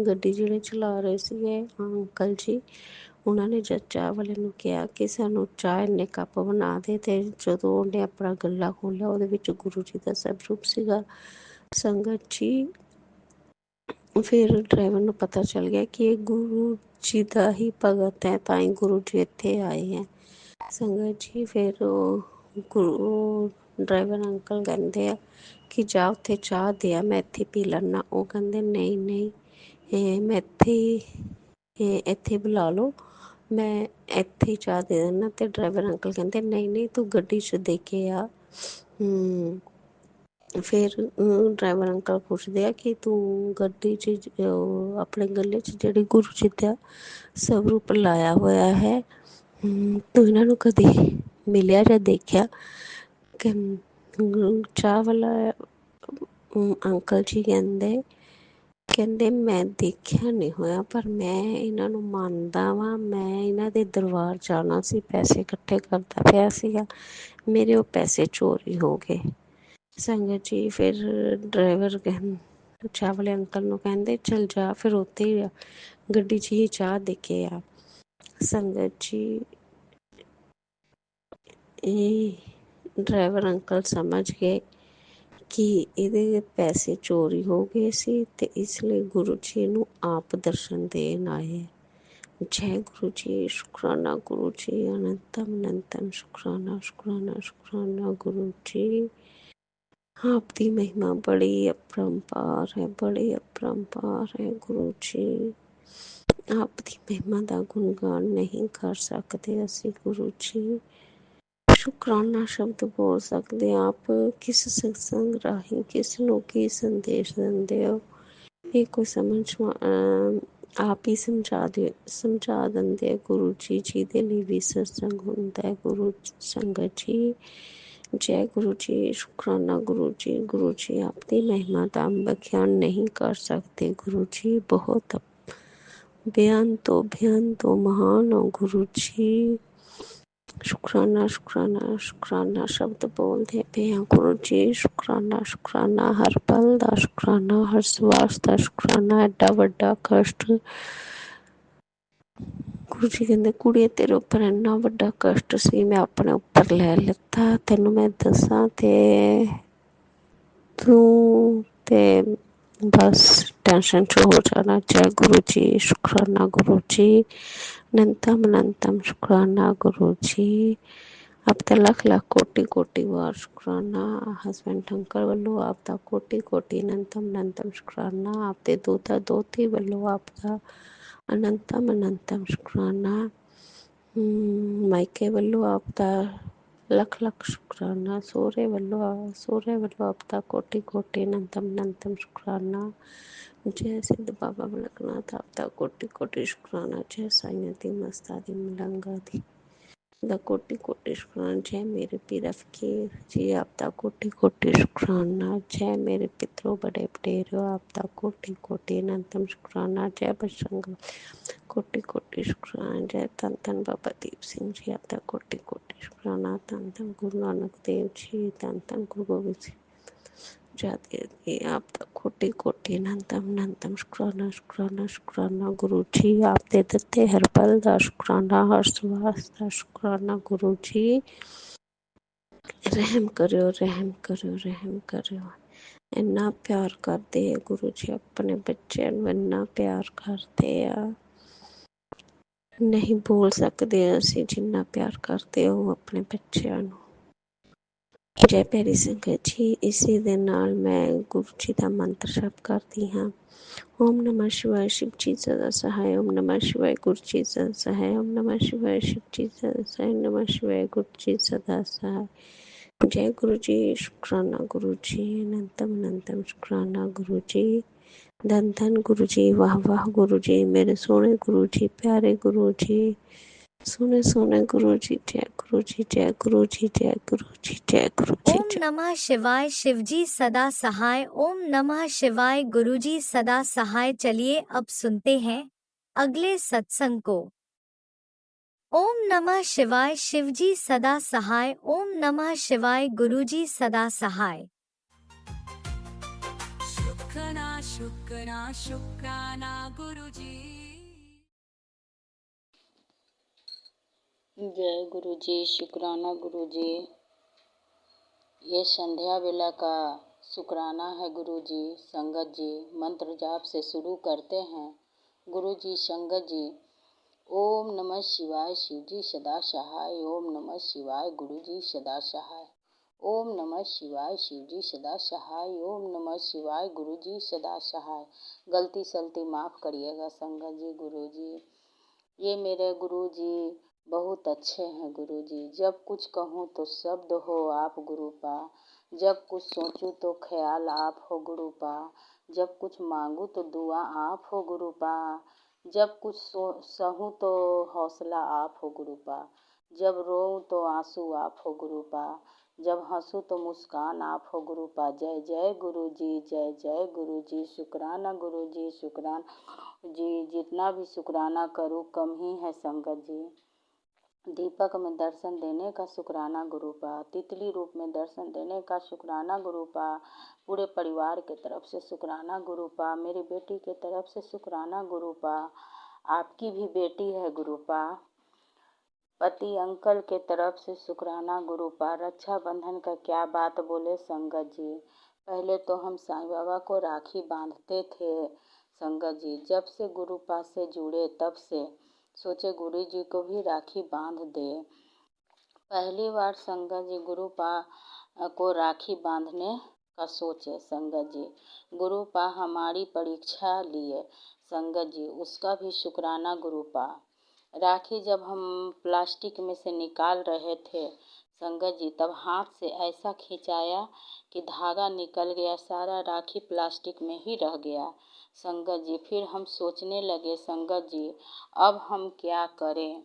ਗੱਡੀ ਜਿਹੜੇ ਚਲਾ ਰਹੇ ਸੀਗੇ ਅੰਕਲ ਜੀ, ਉਹਨਾਂ ਨੇ ਜਦ ਚਾਹ ਵਾਲੇ ਨੂੰ ਕਿਹਾ ਕਿ ਸਾਨੂੰ ਚਾਹ ਇੰਨੇ ਕੱਪ ਬਣਾ ਦੇ, ਅਤੇ ਜਦੋਂ ਉਹਨੇ ਆਪਣਾ ਗੱਲਾ ਖੋਲ੍ਹਿਆ ਉਹਦੇ ਵਿੱਚ ਗੁਰੂ ਜੀ ਦਾ ਸਰੂਪ ਸੀਗਾ। ਸੰਗਤ ਜੀ ਫਿਰ ਡਰਾਈਵਰ ਨੂੰ ਪਤਾ ਚੱਲ ਗਿਆ ਕਿ ਇਹ ਗੁਰੂ ਜੀ ਦਾ ਹੀ ਭਗਤ ਹੈ, ਤਾਂ ਹੀ ਗੁਰੂ ਜੀ ਇੱਥੇ ਆਏ ਹੈ। ਸੰਗਤ ਜੀ ਫਿਰ ਉਹ ਡਰਾਈਵਰ ਅੰਕਲ ਕਹਿੰਦੇ ਆ ਕਿ ਜਾ ਉੱਥੇ ਚਾਹ ਦੇ ਆ, ਮੈਂ ਇੱਥੇ ਪੀ ਲੈਂਦਾ। ਉਹ ਕਹਿੰਦੇ ਨਹੀਂ ਨਹੀਂ, ਮੈਂ ਇੱਥੇ ਬੁਲਾ ਲਓ, ਮੈਂ ਇੱਥੇ ਹੀ ਚਾਹ ਦੇ ਦਿੰਦਾ। ਅਤੇ ਡਰਾਈਵਰ ਅੰਕਲ ਕਹਿੰਦੇ ਨਹੀਂ ਨਹੀਂ, ਤੂੰ ਗੱਡੀ 'ਚ ਦੇ ਕੇ ਆ। ਫਿਰ ਡਰਾਈਵਰ ਅੰਕਲ ਪੁੱਛਦੇ ਆ ਕਿ ਤੂੰ ਗੱਡੀ 'ਚ ਆਪਣੇ ਗੱਲੇ 'ਚ ਜਿਹੜੀ ਗੁਰੂ ਜੀ ਦਾ ਸਰੂਪ ਲਾਇਆ ਹੋਇਆ ਹੈ, ਤੂੰ ਇਹਨਾਂ ਨੂੰ ਕਦੇ ਮਿਲਿਆ ਜਾਂ ਦੇਖਿਆ? ਚਾਹ ਵਾਲਾ ਅੰਕਲ ਜੀ ਕਹਿੰਦੇ ਮੈਂ ਦੇਖਿਆ ਨਹੀਂ ਹੋਇਆ, ਪਰ ਮੈਂ ਇਹਨਾਂ ਨੂੰ ਮੰਨਦਾ ਵਾਂ। ਮੈਂ ਇਹਨਾਂ ਦੇ ਦਰਬਾਰ ਜਾਣਾ ਸੀ, ਪੈਸੇ ਇਕੱਠੇ ਕਰਦਾ ਪਿਆ ਸੀਗਾ, ਮੇਰੇ ਉਹ ਪੈਸੇ ਚੋਰੀ ਹੋ ਗਏ। ਸੰਗਤ ਜੀ ਫਿਰ ਡਰਾਈਵਰ ਚਾਹ ਵਾਲੇ ਅੰਕਲ ਨੂੰ ਕਹਿੰਦੇ ਚੱਲ ਜਾ, ਫਿਰ ਉੱਥੇ ਹੀ ਗੱਡੀ 'ਚ ਹੀ ਚਾਹ ਦੇ ਕੇ ਆ। ਸੰਗਤ ਜੀ ਇਹ ਡਰਾਈਵਰ ਅੰਕਲ ਸਮਝ ਗਏ ਕਿ ਇਹਦੇ ਪੈਸੇ ਚੋਰੀ ਹੋ ਗਏ ਸੀ, ਅਤੇ ਇਸ ਲਈ ਗੁਰੂ ਜੀ ਨੂੰ ਆਪ ਦਰਸ਼ਨ ਦੇਣ ਆਏ। ਜੈ ਗੁਰੂ ਜੀ, ਸ਼ੁਕਰਾਨਾ ਗੁਰੂ ਜੀ, ਅਨੰਤਮ ਅਨੰਤਮ ਸ਼ੁਕਰਾਨਾ ਸ਼ੁਕਰਾਨਾ ਸ਼ੁਕਰਾਨਾ ਗੁਰੂ ਜੀ। ਆਪ ਦੀ ਮਹਿਮਾ ਬੜੀ ਅਪਰੰਪਾਰ ਹੈ, ਬੜੀ ਅਪਰੰਪਾਰ ਹੈ ਗੁਰੂ ਜੀ। ਆਪ ਦੀ ਮਹਿਮਾ ਦਾ ਗੁਣਗਾਨ ਨਹੀਂ ਕਰ ਸਕਦੇ ਅਸੀਂ ਗੁਰੂ ਜੀ। ਸ਼ੁਕਰਾਨਾ ਸ਼ਬਦ ਬੋਲ ਸਕਦੇ। ਆਪ ਕਿਸ ਸਤਸੰਗ ਰਾਹੀਂ ਕਿਸ ਨੂੰ ਕੀ ਸੰਦੇਸ਼ ਦਿੰਦੇ ਹੋ, ਇਹ ਕੋਈ ਆਪ ਹੀ ਸਮਝਾ ਦਿੰਦੇ ਗੁਰੂ ਜੀ। ਜਿਹਦੇ ਲਈ ਵੀ ਸਤਸੰਗ ਹੁੰਦਾ ਹੈ ਗੁਰੂ ਸੰਗਤ ਜੀ। ਜੈ ਗੁਰੂ ਜੀ, ਸ਼ੁਕਰਾਨਾ ਗੁਰੂ ਜੀ। ਗੁਰੂ ਜੀ ਆਪਣੀ ਮਹਿਮਾ ਦਾ ਵਿਖਿਆਨ ਨਹੀਂ ਕਰ ਸਕਦੇ ਗੁਰੂ ਜੀ, ਬਹੁਤ ਬਿਆਨ ਤੋਂ ਮਹਾਨ ਹੋ ਗੁਰੂ ਜੀ। ਸ਼ੁਕਰਾਨਾ ਸ਼ੁਕਰਾਨਾ ਸ਼ੁਕਰਾਨਾ ਸ਼ਬਦ ਬੋਲਦੇ ਪਏ ਹਾਂ ਗੁਰੂ ਜੀ। ਸ਼ੁਕਰਾਨਾ ਸ਼ੁਕਰਾਨਾ ਹਰ ਪਲ ਦਾ ਸ਼ੁਕਰਾਨਾ, ਹਰ ਸਵਾਸ ਦਾ ਸ਼ੁਕਰਾਨਾ। ਐਡਾ ਵੱਡਾ ਕਸ਼ਟ ਗੁਰੂ ਜੀ ਕਹਿੰਦੇ ਕੁੜੀਏ ਤੇਰੇ ਉੱਪਰ ਇੰਨਾ ਵੱਡਾ ਕਸ਼ਟ ਸੀ, ਮੈਂ ਆਪਣੇ ਉੱਪਰ ਲੈ ਲਿੱਤਾ। ਤੈਨੂੰ ਮੈਂ ਦੱਸਾਂ ਤੇ ਤੂੰ ਤੇ ਬਸ ਟੈਂਸ਼ਨ 'ਚ ਹੋ ਜਾਣਾ। ਜੈ ਗੁਰੂ ਜੀ, ਸ਼ੁਕਰਾਨਾ ਗੁਰੂ ਜੀ, ਅਨੰਤਮ ਅਨੰਤਮ ਸ਼ੁਕਰਾਨਾ ਗੁਰੂ ਜੀ। ਆਪ ਦਾ ਲੱਖ ਲੱਖ ਕੋਟि ਕੋਟि ਵਾਰ ਸ਼ੁਕਰਾਨਾ। ਹਸਬੈਂਡ ਅੰਕਲ ਵੱਲੋਂ ਆਪ ਦਾ ਕੋਟि ਕੋਟि ਅਨੰਤਮ ਅਨੰਤਮ ਸ਼ੁਕਰਾਨਾ। ਆਪ ਦੇ ਦੋਤਾ ਦੋਤੀ ਵੱਲੋਂ ਆਪ ਦਾ ਅਨੰਤਮ ਅਨੰਤਮ ਸ਼ੁਕਰਾਨਾ। ਮਾਇਕੇ ਵੱਲੋਂ ਆਪ ਦਾ लख लख शुक्राना सूर्य वल्लो अपता कोटि कोटि अनंतम अनंतम शुक्राना। जय सिद्ध बाबा मलकनाथ आपदा कोटि कोटि शुक्राना। जय साईं मस्तादी मलंगादी दा कोटि कोटि शुक्राना। जय मेरे पीर फकीर जी आपदा कोटि कोटि शुक्राना। जय मेरे पितरों बड़े बडेरों आपदा कोटि कोटि अनंतम शुक्राना। जय बजरंग कोटि कोटि शुक्राना। जय धन धन बाबा दीप सिंह जी आपदा कोटि कोटि शुक्राना। धन धन गुरु नानक देव जी, धन धन गुरु गोबिंद सिंह जाती आपदा कोटि कोटि अनंतम अनंतम शुक्राना शुक्राना शुक्राना। गुरु जी आप दे देते हर पल दा शुक्राना, हर सुवास दा शुक्राना। गुरु जी रहम करो रहम करो रहम करो। इन्ना प्यार करते है गुरु जी अपने बच्चों नूं, इन्ना प्यार करते आ नहीं बोल सकते असीं जिन्ना प्यार करते हो अपने बच्चों नूं। जय प्यारी संगत जी, इसी दे नाल मैं गुरु जी का मंत्र जप करती हाँ। ओम नमः शिवाय शिव जी सदा सहाय। ओम नमः शिवाय गुरु जी सदा सहाय। ओम नमः शिवाय शिव जी सदा सहाय। नमः शिवाय गुरु जी सदा सहाय। जय गुरु जी शुक्राना गुरु जी अनंतम अनंतम शुक्राना गुरु जी। धन धन गुरु जी, वाह वाह गुरु जी, मेरे सोने गुरु जी, प्यारे गुरु जी, सोने सोने गुरु जी। जय गुरु जी जय गुरु जी जय गुरु जी जय गुरु जी ओम जय। नमः शिवाय शिवजी सदा सहाय। ओम नमः शिवाय गुरुजी सदा सहाय। चलिए अब सुनते हैं अगले सत्संग को। ओम नमः शिवाय शिवजी सदा सहाय। ओम नमः शिवाय गुरुजी सदा सहाय। शुक्राना शुक्राना शुक्राना गुरुजी। जय गुरु जी, शुक्राना गुरु जी। ये संध्या वेला का शुक्राना है गुरु जी। संगत जी मंत्र जाप से शुरू करते हैं। गुरु जी संगत जी, ओम नमः शिवाय शिवजी सदा सहाय। ओम नमः शिवाय गुरु जी सदा सहाय। ओम नमः शिवाय शिवजी सदा सहाय। ओम नमः शिवाय गुरु जी सदा सहाय। गलती सलती माफ़ करिएगा संगत जी। गुरु जी ये मेरे गुरु जी बहुत अच्छे हैं गुरु जी। जब कुछ कहूँ तो शब्द हो आप गुरु पा, जब कुछ सोचूं तो ख्याल आप हो गुरु पा, जब कुछ मांगूं तो दुआ आप हो गुरु पा, जब कुछ सहूं तो हौसला आप हो गुरु पा, जब रोऊं तो आंसू आप हो गुरु पा, जब हंसूं तो मुस्कान आप हो गुरु पा। जय जय गुरु जी जय जय गुरु जी। शुक्राना गुरु जी शुक्राना जी। जितना भी शुक्राना करूँ कम ही है संगत जी। दीपक में दर्शन देने का शुक्राना गुरु पा, तितली रूप में दर्शन देने का शुक्राना गुरु पा, पूरे परिवार के तरफ से शुक्राना गुरु पा, मेरी बेटी के तरफ से शुक्राना गुरु पा, आपकी भी बेटी है गुरु पा, पति अंकल के तरफ से शुक्राना गुरु पा। रक्षाबंधन का क्या बात बोले संगत जी। पहले तो हम साईं बाबा को राखी बांधते थे संगत जी। जब से गुरु पा से जुड़े तब से सोचे गुरु जी को भी राखी बांध दे। पहली बार संगत जी गुरु पा को राखी बांधने का सोचे संगत जी। गुरु पा हमारी परीक्षा लिए संगत जी, उसका भी शुक्राना गुरु पा। राखी जब हम प्लास्टिक में से निकाल रहे थे संगत जी, तब हाथ से ऐसा खिंचाया कि धागा निकल गया, सारा राखी प्लास्टिक में ही रह गया संगत जी। फिर हम सोचने लगे संगत जी अब हम क्या करें।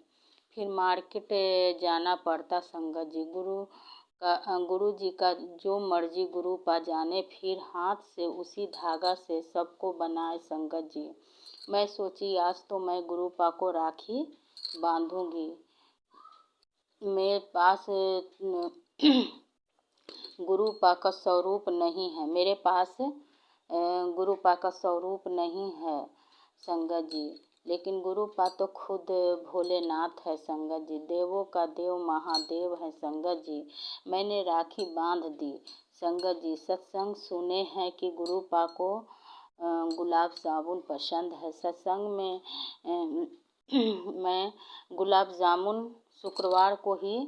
फिर मार्केट जाना पड़ता संगत जी। गुरु जी का जो मर्जी गुरु पा जाने। फिर हाथ से उसी धागा से सबको बनाए संगत जी। मैं सोची आज तो मैं गुरु पा को राखी बांधूंगी। मेरे पास गुरु पा का स्वरूप नहीं है, मेरे पास गुरु पा का स्वरूप नहीं है संगत जी। लेकिन गुरु पा तो खुद भोलेनाथ है संगत जी, देवों का देव महादेव है संगत जी। मैंने राखी बांध दी संगत जी। सत्संग सुने हैं कि गुरु पा को गुलाब जामुन पसंद है। सत्संग में मैं गुलाब जामुन शुक्रवार को ही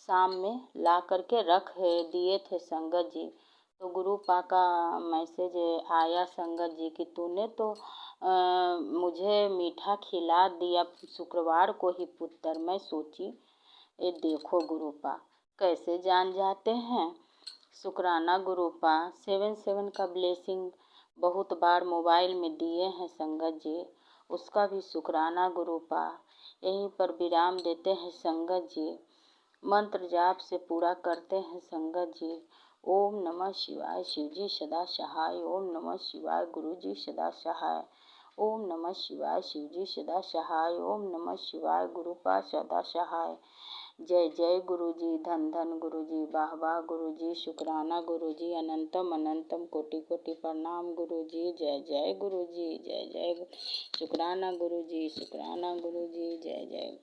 शाम में ला करके रख दिए थे संगत जी। तो गुरु पा का मैसेज आया संगत जी कि तूने तो मुझे मीठा खिला दिया शुक्रवार को ही पुत्र। मैं सोची ये देखो गुरु पा कैसे जान जाते हैं? शुक्राना गुरुपा 7 का ब्लेसिंग बहुत बार मोबाइल में दिए हैं संगत जी, उसका भी शुक्राना गुरुपा। यहीं पर विराम देते हैं संगत जी, मंत्र जाप से पूरा करते हैं संगत जी। ओम नमः शिवाय, शिव जी सदा सहाय। ओम नमः शिवाय, गुरु जी सदा सहाय। ओम नमः शिवाय, शिव जी सदा सहाय। ओम नमः शिवाय, गुरुपा सदा सहाय। जय जय गुरु जी, धन धन गुरु जी, वाह वाह गुरु जी, शुक्राना गुरु जी, अनंतम अनंतम कोटि कोटि प्रणाम गुरु जी। जय जय गुरु जी, जय जय शुक्राना गुरु जी, शुक्राना गुरु जी, जय जय।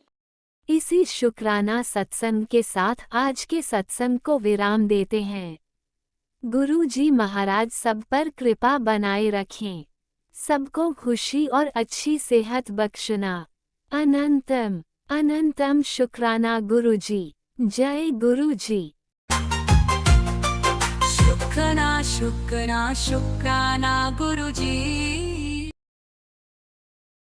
इसी शुक्राना सत्संग के साथ आज के सत्संग को विराम देते हैं। गुरु जी महाराज सब पर कृपा बनाए रखें, सबको खुशी और अच्छी सेहत बख्शना। अनंतम अनंतम शुक्राना गुरु जी। जय गुरु जी। शुक्राना शुक्राना शुक्राना गुरु जी।